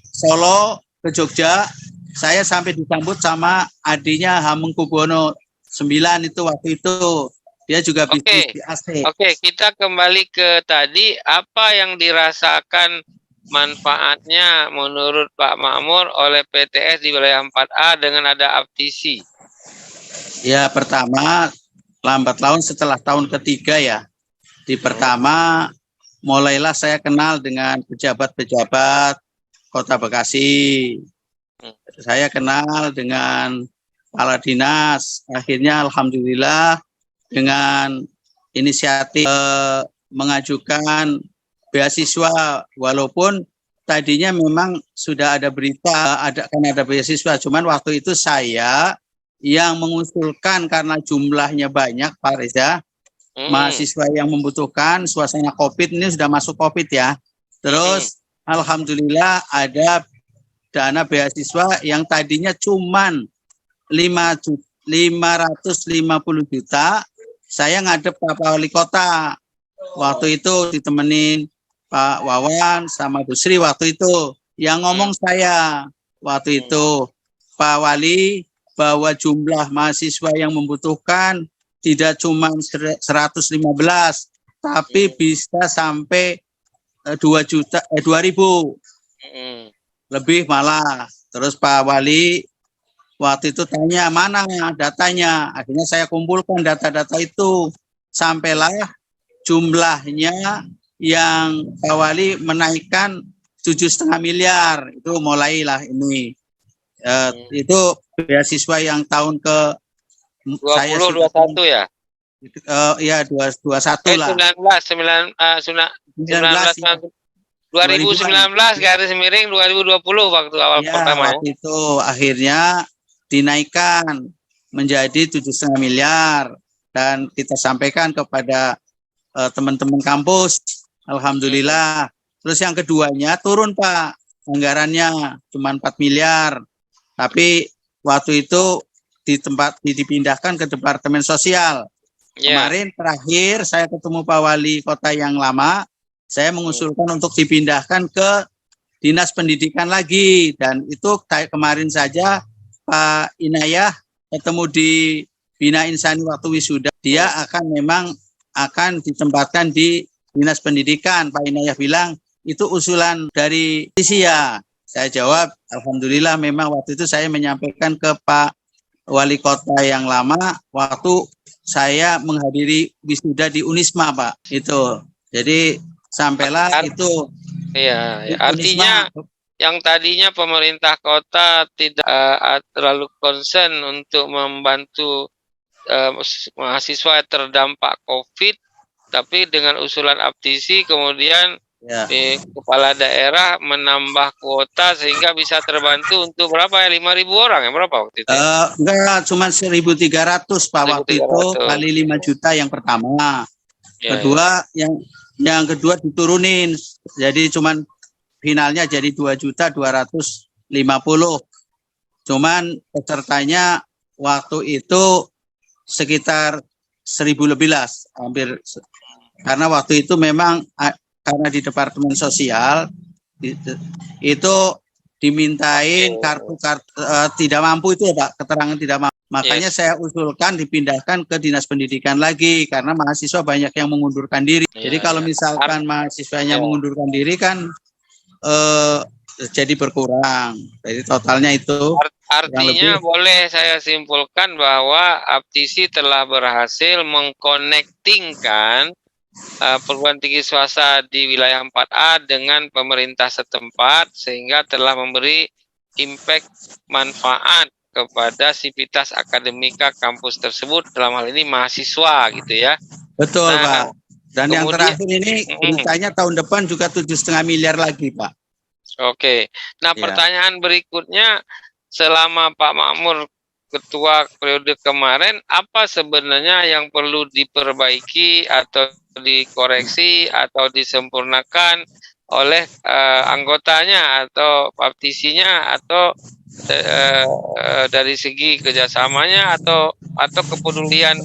Solo, ke Jogja. Saya sampai disambut sama adiknya Hamengkubuwono 9 itu waktu itu. Dia juga bisnis di AC. Oke, kita kembali ke tadi, apa yang dirasakan manfaatnya menurut Pak Makmur oleh PTS di wilayah 4A dengan ada aptisi? Ya, pertama lambat laun setelah tahun ketiga ya. Di pertama mulailah saya kenal dengan pejabat-pejabat Kota Bekasi. Saya kenal dengan kepala dinas. Akhirnya alhamdulillah dengan inisiatif mengajukan beasiswa, walaupun tadinya memang sudah ada berita kan ada beasiswa, cuman waktu itu saya yang mengusulkan karena jumlahnya banyak, Pak Reza, mahasiswa yang membutuhkan, suasana COVID ini sudah masuk COVID ya. Terus alhamdulillah ada dana beasiswa yang tadinya cuman 550 juta, saya ngadep Pak Wali Kota. Waktu itu ditemenin Pak Wawan sama Bu Sri waktu itu. Yang ngomong saya waktu itu, Pak Wali, bahwa jumlah mahasiswa yang membutuhkan tidak cuma 115, tapi bisa sampai 2.000 lebih malah. Terus Pak Wali waktu itu tanya mana datanya. Akhirnya saya kumpulkan data-data itu. Sampailah jumlahnya yang Pak Wali menaikkan 7,5 miliar. Itu mulailah ini. Itu beasiswa yang tahun ke 2021 ya? Ya 21 lah. 2019 garis miring 2020 waktu awal ya, pertama waktu itu akhirnya dinaikkan menjadi 7,5 miliar dan kita sampaikan kepada teman-teman kampus. Alhamdulillah. Terus yang keduanya turun Pak, anggarannya cuma 4 miliar. Tapi waktu itu dipindahkan ke Departemen Sosial. Kemarin terakhir saya ketemu Pak Wali Kota yang lama, saya mengusulkan untuk dipindahkan ke Dinas Pendidikan lagi, dan itu kemarin saja Pak Inayah ketemu di Bina Insani waktu wisuda, dia memang akan ditempatkan di Dinas Pendidikan. Pak Inayah bilang itu usulan dari Isia. Saya jawab, alhamdulillah memang waktu itu saya menyampaikan ke Pak Wali Kota yang lama waktu saya menghadiri wisuda di Unisma, Pak. Itu. Jadi sampailah itu. Iya, artinya yang tadinya pemerintah kota tidak terlalu concern untuk membantu mahasiswa terdampak COVID, tapi dengan usulan aptisi kemudian kepala daerah menambah kuota sehingga bisa terbantu untuk berapa ya, 5.000 orang ya, berapa waktu itu? Enggak, cuma 1.300 Pak 1.300. Waktu itu kali 5 juta yang pertama. Kedua yang kedua diturunin, jadi cuman finalnya jadi 2.250.000. Cuman pesertanya waktu itu sekitar 1.000 lebih lah, hampir, karena waktu itu memang karena di Departemen Sosial itu dimintain kartu tidak mampu itu Pak, keterangan tidak mampu. Makanya saya usulkan dipindahkan ke Dinas Pendidikan lagi karena mahasiswa banyak yang mengundurkan diri. Jadi kalau misalkan mahasiswanya mengundurkan diri kan jadi berkurang. Jadi totalnya itu. Artinya boleh saya simpulkan bahwa aptisi telah berhasil mengkonektingkan perguruan tinggi swasta di wilayah 4A dengan pemerintah setempat sehingga telah memberi impact manfaat kepada sivitas akademika kampus tersebut, dalam hal ini mahasiswa gitu ya. Betul Pak. Dan yang terakhir ini beritanya tahun depan juga 7,5 miliar lagi Pak. Oke. Nah pertanyaan berikutnya, selama Pak Makmur ketua periode kemarin, apa sebenarnya yang perlu diperbaiki atau dikoreksi atau disempurnakan oleh anggotanya atau aptisinya atau dari segi kerjasamanya atau kepedulian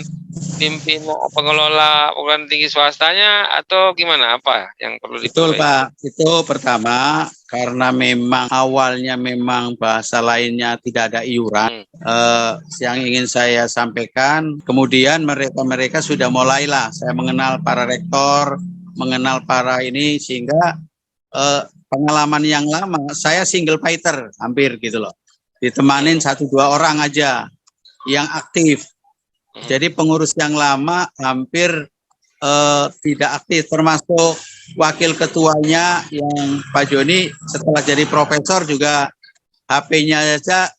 pimpinan pengelola perguruan tinggi swastanya atau gimana, apa yang perlu diperbaiki? Betul Pak, itu pertama karena memang awalnya memang bahasa lainnya tidak ada iuran. Yang ingin saya sampaikan, kemudian mereka sudah mulailah, saya mengenal para rektor, mengenal para ini, sehingga pengalaman yang lama, saya single fighter hampir gitu loh. Ditemanin 1-2 orang aja yang aktif. Jadi pengurus yang lama hampir tidak aktif, termasuk wakil ketuanya yang Pak Joni setelah jadi profesor juga HP-nya saja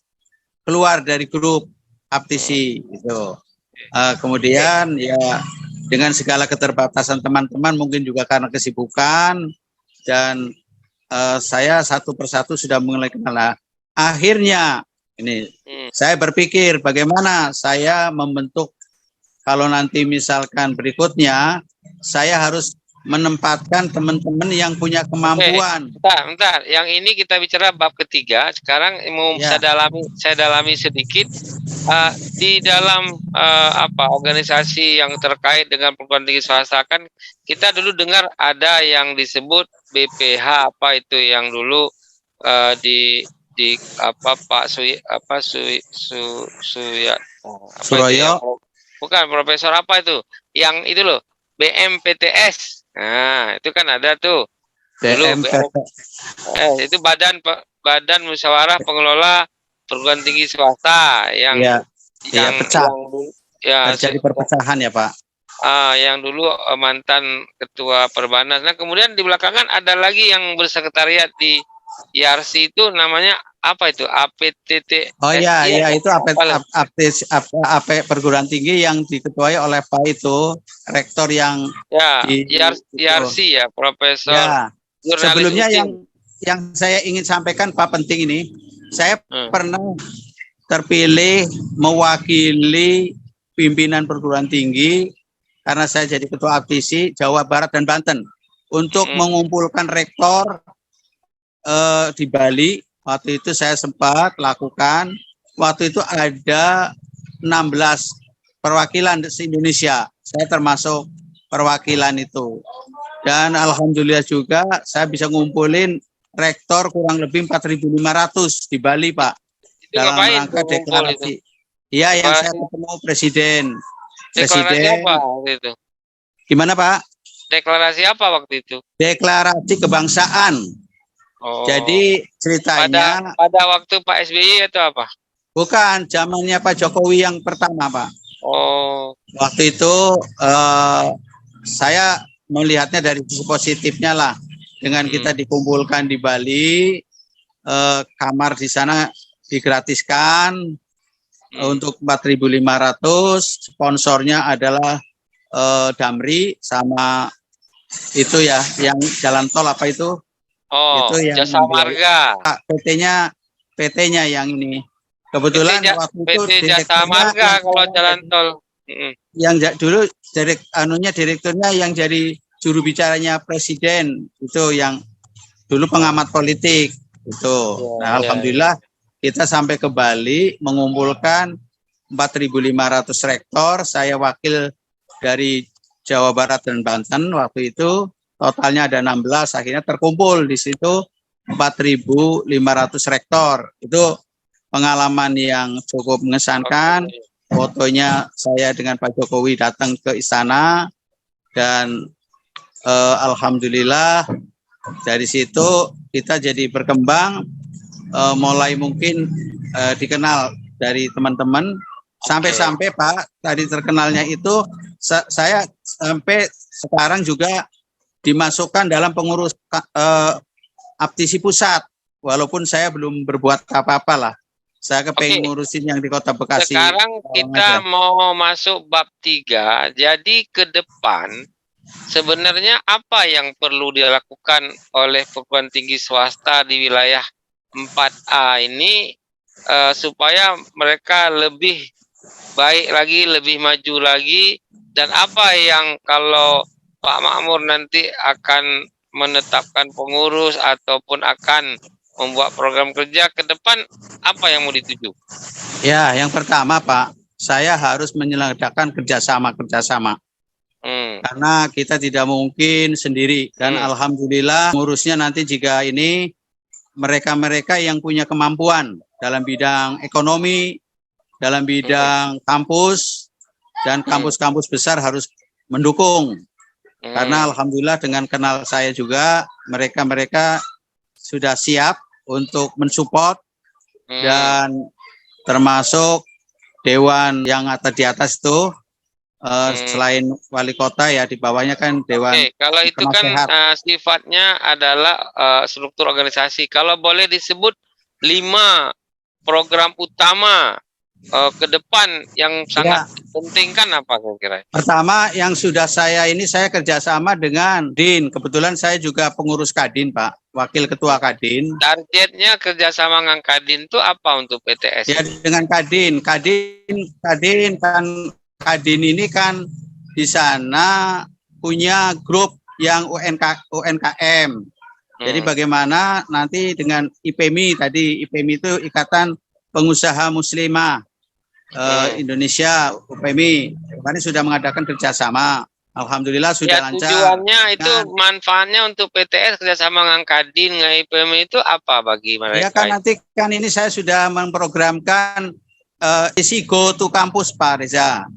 keluar dari grup aptisi gitu. Kemudian ya dengan segala keterbatasan teman-teman mungkin juga karena kesibukan dan saya satu persatu sudah mulai kenal. Nah, akhirnya ini saya berpikir bagaimana saya membentuk kalau nanti misalkan berikutnya saya harus menempatkan teman-teman yang punya kemampuan. Bentar. Yang ini kita bicara bab ketiga. Sekarang mau Ya. saya dalami sedikit di dalam organisasi yang terkait dengan perguruan tinggi swasta kan kita dulu dengar ada yang disebut BPH apa itu yang dulu di Pak Suroyo. Bukan profesor apa itu? Yang itu loh, BMPTS. Nah, itu kan ada tuh. Dulu itu badan musyawarah pengelola perguruan tinggi swasta yang pecah. Yang terjadi perpecahan ya Pak. Yang dulu mantan ketua Perbanas. Nah, kemudian di belakangan ada lagi yang bersekretariat di IRC itu namanya apa itu? APTT. Oh iya, itu AP perguruan tinggi yang diketuai oleh Pak itu rektor yang IRC ya, Profesor. Ya. Sebelumnya yang saya ingin sampaikan Pak penting ini, saya pernah terpilih mewakili pimpinan perguruan tinggi karena saya jadi ketua aptisi Jawa Barat dan Banten untuk mengumpulkan rektor di Bali. Waktu itu saya sempat lakukan, waktu itu ada 16 perwakilan di Indonesia, saya termasuk perwakilan itu. Dan alhamdulillah juga saya bisa ngumpulin rektor kurang lebih 4.500 di Bali Pak. Itu dalam rangka deklarasi. Iya, yang saya ketemu presiden. Deklarasi apa waktu itu? Gimana Pak? Deklarasi apa waktu itu? Deklarasi kebangsaan. Oh. Jadi ceritanya pada waktu Pak SBY atau apa? Bukan, zamannya Pak Jokowi yang pertama Pak. Oh. Waktu itu saya melihatnya dari sisi positifnya lah. Dengan kita dikumpulkan di Bali, kamar di sana digratiskan untuk 4.500. Sponsornya adalah Damri sama itu ya, yang jalan tol apa itu? Oh, itu yang Jasa Marga. PT-nya yang ini. Kebetulan waktu itu PT Jasa Marga kalau jalan tol. Yang dulu direkturnya yang jadi juru bicaranya presiden itu yang dulu pengamat politik itu. Alhamdulillah kita sampai ke Bali mengumpulkan 4.500 rektor. Saya wakil dari Jawa Barat dan Banten waktu itu. Totalnya ada 16, akhirnya terkumpul di situ 4.500 rektor. Itu pengalaman yang cukup mengesankan. Fotonya saya dengan Pak Jokowi datang ke istana dan alhamdulillah dari situ kita jadi berkembang, mulai mungkin dikenal dari teman-teman sampai-sampai Pak tadi terkenalnya itu saya sampai sekarang juga dimasukkan dalam pengurus aptisi pusat, walaupun saya belum berbuat apa-apa lah. Saya kepengen ngurusin yang di Kota Bekasi. Sekarang kita mau masuk bab 3. Jadi ke depan sebenarnya apa yang perlu dilakukan oleh perguruan tinggi swasta di wilayah 4A ini supaya mereka lebih baik lagi, lebih maju lagi, dan apa yang kalau Pak Makmur nanti akan menetapkan pengurus ataupun akan membuat program kerja ke depan, apa yang mau dituju? Ya, yang pertama Pak, saya harus menyelenggarakan kerjasama. Karena kita tidak mungkin sendiri. Dan alhamdulillah ngurusnya nanti jika ini mereka-mereka yang punya kemampuan dalam bidang ekonomi, dalam bidang kampus, dan kampus-kampus besar harus mendukung. Karena alhamdulillah dengan kenal saya juga mereka sudah siap untuk mensupport Hmm. dan termasuk dewan yang ada di atas itu selain wali kota ya di bawahnya kan dewan Oke, kalau itu kan penasehat. sifatnya adalah struktur organisasi. Kalau boleh disebut 5 program utama ke depan yang sangat penting kan apa kira-kira? Pertama yang sudah saya kerjasama dengan Din. Kebetulan saya juga pengurus Kadin, Pak, wakil ketua Kadin. Targetnya kerjasama dengan Kadin itu apa untuk PTS? Ya dengan Kadin ini kan di sana punya grup yang UMKM. Jadi bagaimana nanti dengan IPMI tadi, IPMI itu Ikatan Pengusaha Muslimah Indonesia, UPMI. Kemarin sudah mengadakan kerjasama. Alhamdulillah sudah lancar. Tujuannya itu manfaatnya untuk PTS kerjasama dengan Kadin, dengan IPMI itu apa bagi mereka? Ya kan nanti kan ini saya sudah memprogramkan isi Go to Campus, Pak Reza.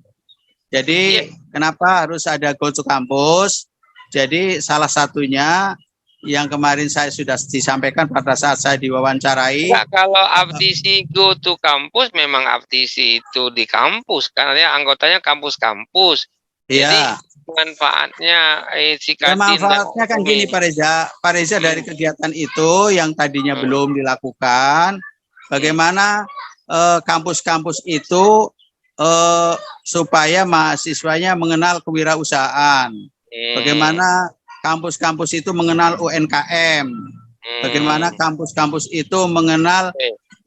Jadi kenapa harus ada Go to Campus? Jadi salah satunya yang kemarin saya sudah disampaikan pada saat saya diwawancarai. Nah, kalau AFTC Go to Campus memang AFTC itu di kampus karena anggotanya kampus-kampus. Iya. Jadi manfaatnya manfaatnya kan gini Pak Reza dari kegiatan itu yang tadinya belum dilakukan, bagaimana kampus-kampus itu supaya mahasiswanya mengenal kewirausahaan. Bagaimana kampus-kampus itu mengenal UMKM. Bagaimana kampus-kampus itu mengenal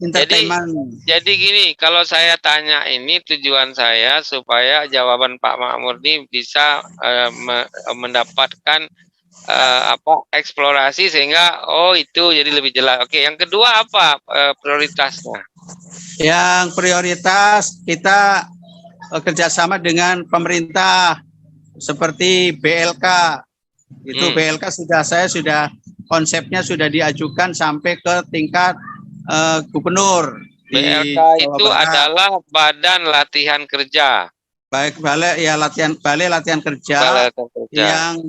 entertainment. Jadi gini, kalau saya tanya ini tujuan saya supaya jawaban Pak Makmur ini bisa mendapatkan eksplorasi sehingga itu jadi lebih jelas. Oke, yang kedua apa prioritasnya? Yang prioritas kita kerjasama dengan pemerintah seperti BLK. Itu BLK saya sudah konsepnya sudah diajukan sampai ke tingkat gubernur. BLK itu adalah Badan Latihan Kerja. Baik, balai latihan kerja yang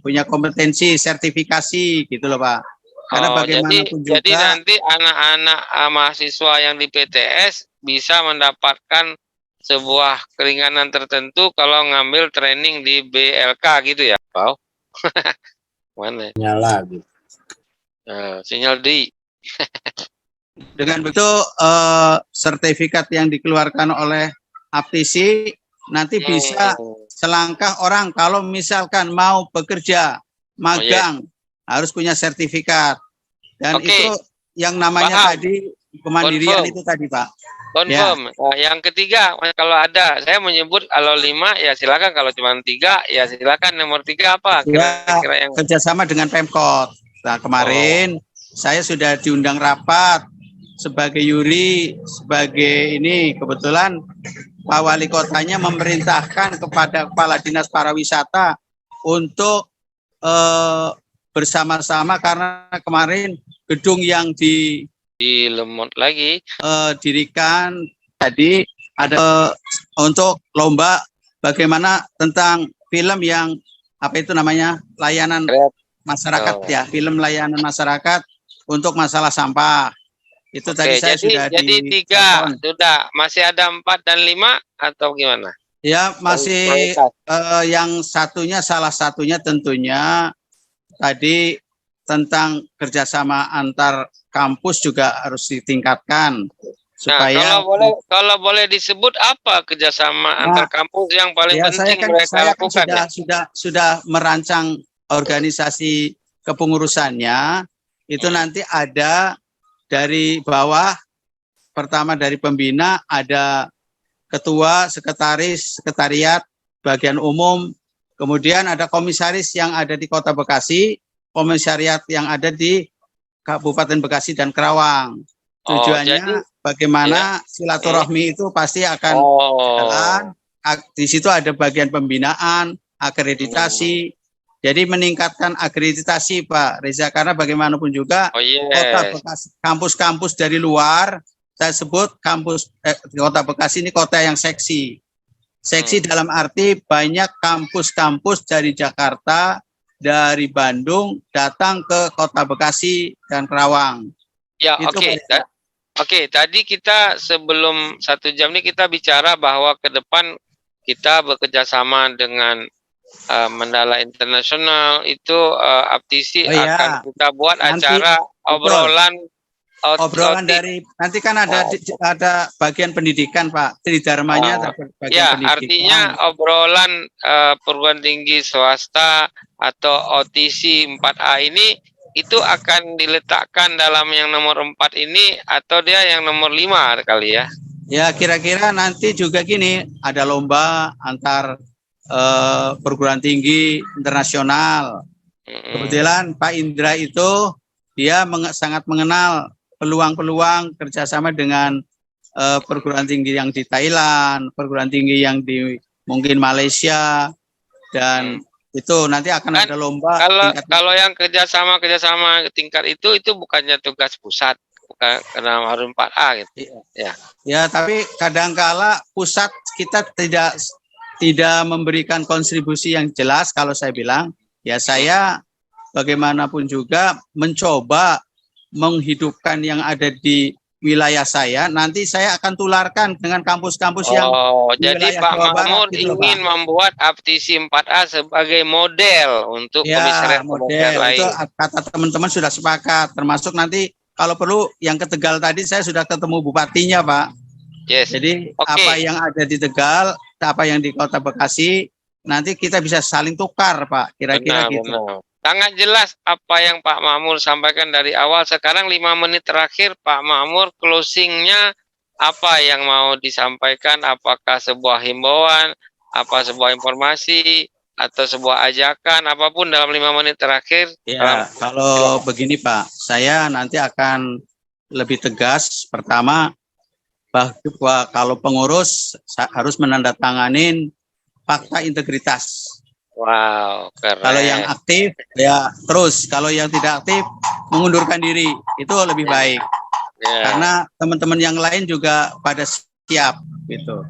punya kompetensi sertifikasi gitu loh Pak. Karena bagaimanapun juga. Jadi nanti anak-anak mahasiswa yang di PTS bisa mendapatkan sebuah keringanan tertentu kalau ngambil training di BLK gitu ya, Pak? Mana? Nyala gitu. Sinyal D. Dengan begitu sertifikat yang dikeluarkan oleh AFTC nanti bisa selangkah orang kalau misalkan mau bekerja magang harus punya sertifikat dan itu yang namanya tadi kemandirian itu tadi Pak. Confirm. Yang ketiga, kalau ada, saya menyebut kalau 5 ya silakan, kalau cuma 3 ya silakan. Nomor 3 apa? Kira-kira yang kerjasama dengan Pemkot. Nah kemarin saya sudah diundang rapat sebagai yuri, sebagai ini kebetulan Pak Wali Kotanya memerintahkan kepada Kepala Dinas Pariwisata untuk bersama-sama karena kemarin gedung yang di Lemot lagi dirikan tadi ada untuk lomba bagaimana tentang film yang apa itu namanya layanan masyarakat ya, film layanan masyarakat untuk masalah sampah. Itu tadi saya sudah jadi 3 sudah, masih ada 4 dan 5 atau gimana? Ya, masih yang salah satunya tentunya tadi tentang kerjasama antar kampus juga harus ditingkatkan supaya kalau boleh disebut apa kerjasama antar kampus yang paling penting mereka lakukan? Sudah merancang organisasi kepengurusannya itu nanti ada dari bawah, pertama dari pembina ada ketua, sekretaris, sekretariat, bagian umum, kemudian ada komisaris yang ada di Kota Bekasi, komisariat yang ada di Kabupaten Bekasi dan Kerawang. Tujuannya bagaimana silaturahmi itu pasti akan jalan. Di situ ada bagian pembinaan, akreditasi. Jadi meningkatkan akreditasi Pak Reza karena bagaimanapun juga Kota Bekasi, kampus-kampus dari luar, saya sebut Kota Bekasi ini kota yang seksi. Seksi dalam arti banyak kampus-kampus dari Jakarta dari Bandung datang ke Kota Bekasi dan Kerawang. Ya, Itu oke. Pak Reza. Oke, tadi kita sebelum 1 jam ini kita bicara bahwa ke depan kita bekerja sama dengan Mandala Internasional itu Aptisi Oh iya, akan kita buat nanti acara betul. obrolan dari nanti kan ada bagian pendidikan Pak, Tridharmanya bagian ya, pendidikan. artinya obrolan perguruan tinggi swasta atau OTC 4A ini itu akan diletakkan dalam yang nomor 4 ini atau dia yang nomor 5 kali ya? Ya, kira-kira nanti juga gini, ada lomba antar perguruan tinggi internasional. Kebetulan Pak Indra itu dia sangat mengenal peluang-peluang kerjasama dengan perguruan tinggi yang di Thailand, perguruan tinggi yang di mungkin Malaysia, dan itu nanti akan ada lomba. Kalau yang kerjasama tingkat itu bukannya tugas pusat, bukan karena harus 4A gitu. Ya, tapi kadangkala pusat kita tidak memberikan kontribusi yang jelas. Kalau saya bilang, ya saya bagaimanapun juga mencoba menghidupkan yang ada di wilayah saya. Nanti saya akan tularkan dengan kampus-kampus yang di jadi wilayah Pak Jawa Barat, Makmur gitu loh, ingin Pak. membuat Aptisi 4A sebagai model untuk komisariat lain. Itu kata teman-teman sudah sepakat. Termasuk nanti kalau perlu yang ke Tegal tadi saya sudah ketemu bupatinya, Pak. Yes. Jadi apa yang ada di Tegal, apa yang di Kota Bekasi, nanti kita bisa saling tukar, Pak. Kira-kira gitu. Benar. Sangat jelas apa yang Pak Makmur sampaikan dari awal. Sekarang 5 menit terakhir Pak Makmur, closingnya apa yang mau disampaikan? Apakah sebuah himbauan, apa sebuah informasi, atau sebuah ajakan, apapun dalam 5 menit terakhir? Ya, kalau begini Pak, saya nanti akan lebih tegas. Pertama, bahwa kalau pengurus harus menandatanganin fakta integritas. Wow, keren. Kalau yang aktif ya terus, kalau yang tidak aktif mengundurkan diri, itu lebih baik. Karena teman-teman yang lain juga pada siap gitu.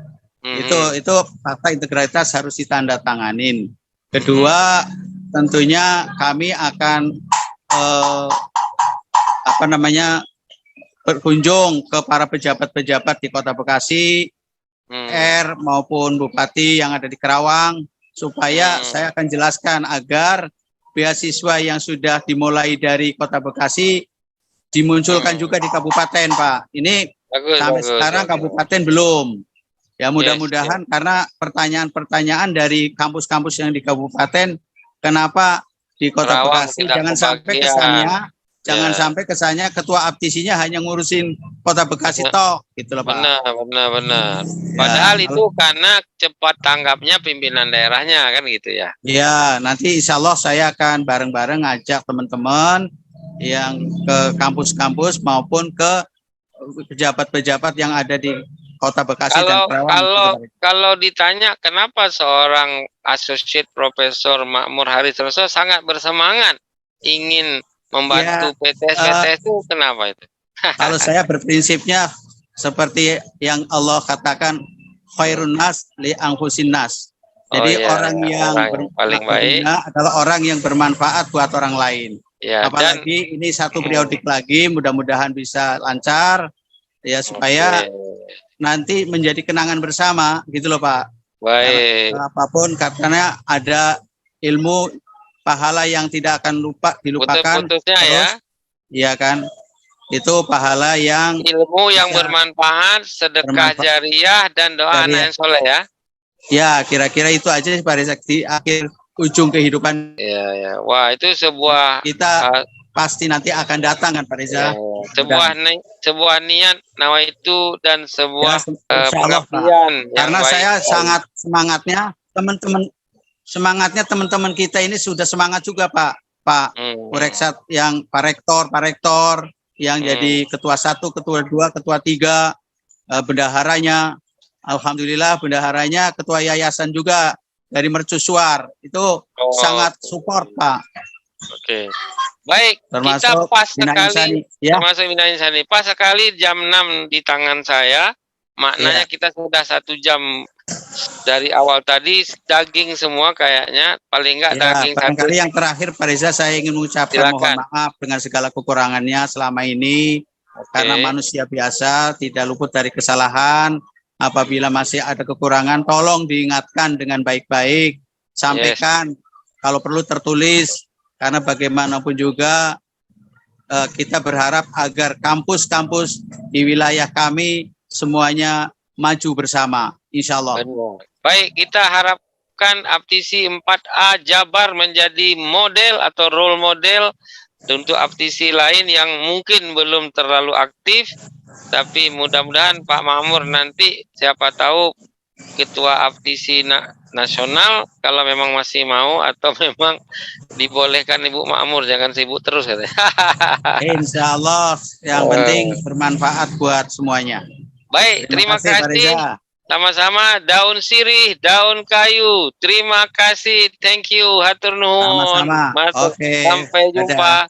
Itu fakta integritas harus ditandatanganin. Kedua, tentunya kami akan berkunjung ke para pejabat-pejabat di Kota Bekasi, R maupun Bupati yang ada di Kerawang, supaya saya akan jelaskan agar beasiswa yang sudah dimulai dari Kota Bekasi dimunculkan juga di kabupaten, Pak. Ini sampai sekarang kabupaten belum. Ya mudah-mudahan karena pertanyaan-pertanyaan dari kampus-kampus yang di kabupaten, kenapa di Kota Bekasi jangan sampai kesannya ketua aptisinya hanya ngurusin Kota Bekasi tok gitu loh, Pak. Benar. Padahal itu karena cepat tanggapnya pimpinan daerahnya kan gitu ya. Iya, nanti insya Allah saya akan bareng-bareng ngajak teman-teman yang ke kampus-kampus maupun ke pejabat-pejabat yang ada di Kota Bekasi dan Kerawang. Kalau ditanya kenapa seorang Associate Profesor Makmur Harithoso sangat bersemangat ingin membantu PTS itu kenapa itu? Kalau saya berprinsipnya seperti yang Allah katakan, khairun nas li anfusin nas. Jadi orang yang paling baik adalah orang yang bermanfaat buat orang lain. Ya, apalagi ini satu periodik lagi, mudah-mudahan bisa lancar ya, supaya nanti menjadi kenangan bersama gitu loh, Pak. Baik. Apapun katanya ada ilmu pahala yang tidak akan dilupakan. Putus-putusnya ya. Iya kan? Itu pahala yang ilmu yang bermanfaat, sedekah jariah dan doa anak yang soleh ya. Ya, kira-kira itu aja Pak Reza, di akhir ujung kehidupan. Ya. Wah, itu sebuah kita pasti nanti akan datang kan Pak Reza. Sebuah niat nawaitu dan sebuah pengabdian. Karena saya sangat semangatnya teman-teman kita ini sudah semangat juga Pak Reksat, yang Pak Rektor yang jadi ketua 1, ketua 2, ketua 3, bendaharanya, alhamdulillah bendaharanya ketua yayasan juga dari mercusuar, itu sangat support Pak. Oke. Baik, termasuk kita pas sekali termasuk Bina Insani. Pas sekali jam 6 di tangan saya, maknanya kita sudah 1 jam dari awal tadi daging semua kayaknya, paling enggak Ya, daging satu. barangkali yang terakhir Pak Reza, saya ingin mengucapkan mohon Silakan. maaf dengan segala kekurangannya selama ini. Karena Oke. manusia biasa tidak luput dari kesalahan. Apabila masih ada kekurangan, tolong diingatkan dengan baik-baik. Sampaikan, kalau perlu tertulis. Karena bagaimanapun juga kita berharap agar kampus-kampus di wilayah kami semuanya maju bersama, insya Allah. Benar. Baik, kita harapkan aptisi 4A Jabar menjadi model atau role model untuk aptisi lain yang mungkin belum terlalu aktif, tapi mudah-mudahan Pak Makmur nanti siapa tahu ketua aptisi nasional kalau memang masih mau, atau memang dibolehkan Ibu Makmur jangan sibuk terus katanya. Insya Allah, yang penting bermanfaat buat semuanya. Baik, terima Pak kasih. Reza. Sama-sama, daun sirih, daun kayu. Terima kasih, thank you, hatur nuhun. Sama-sama. Masuk. Oke. Sampai jumpa. Dadah.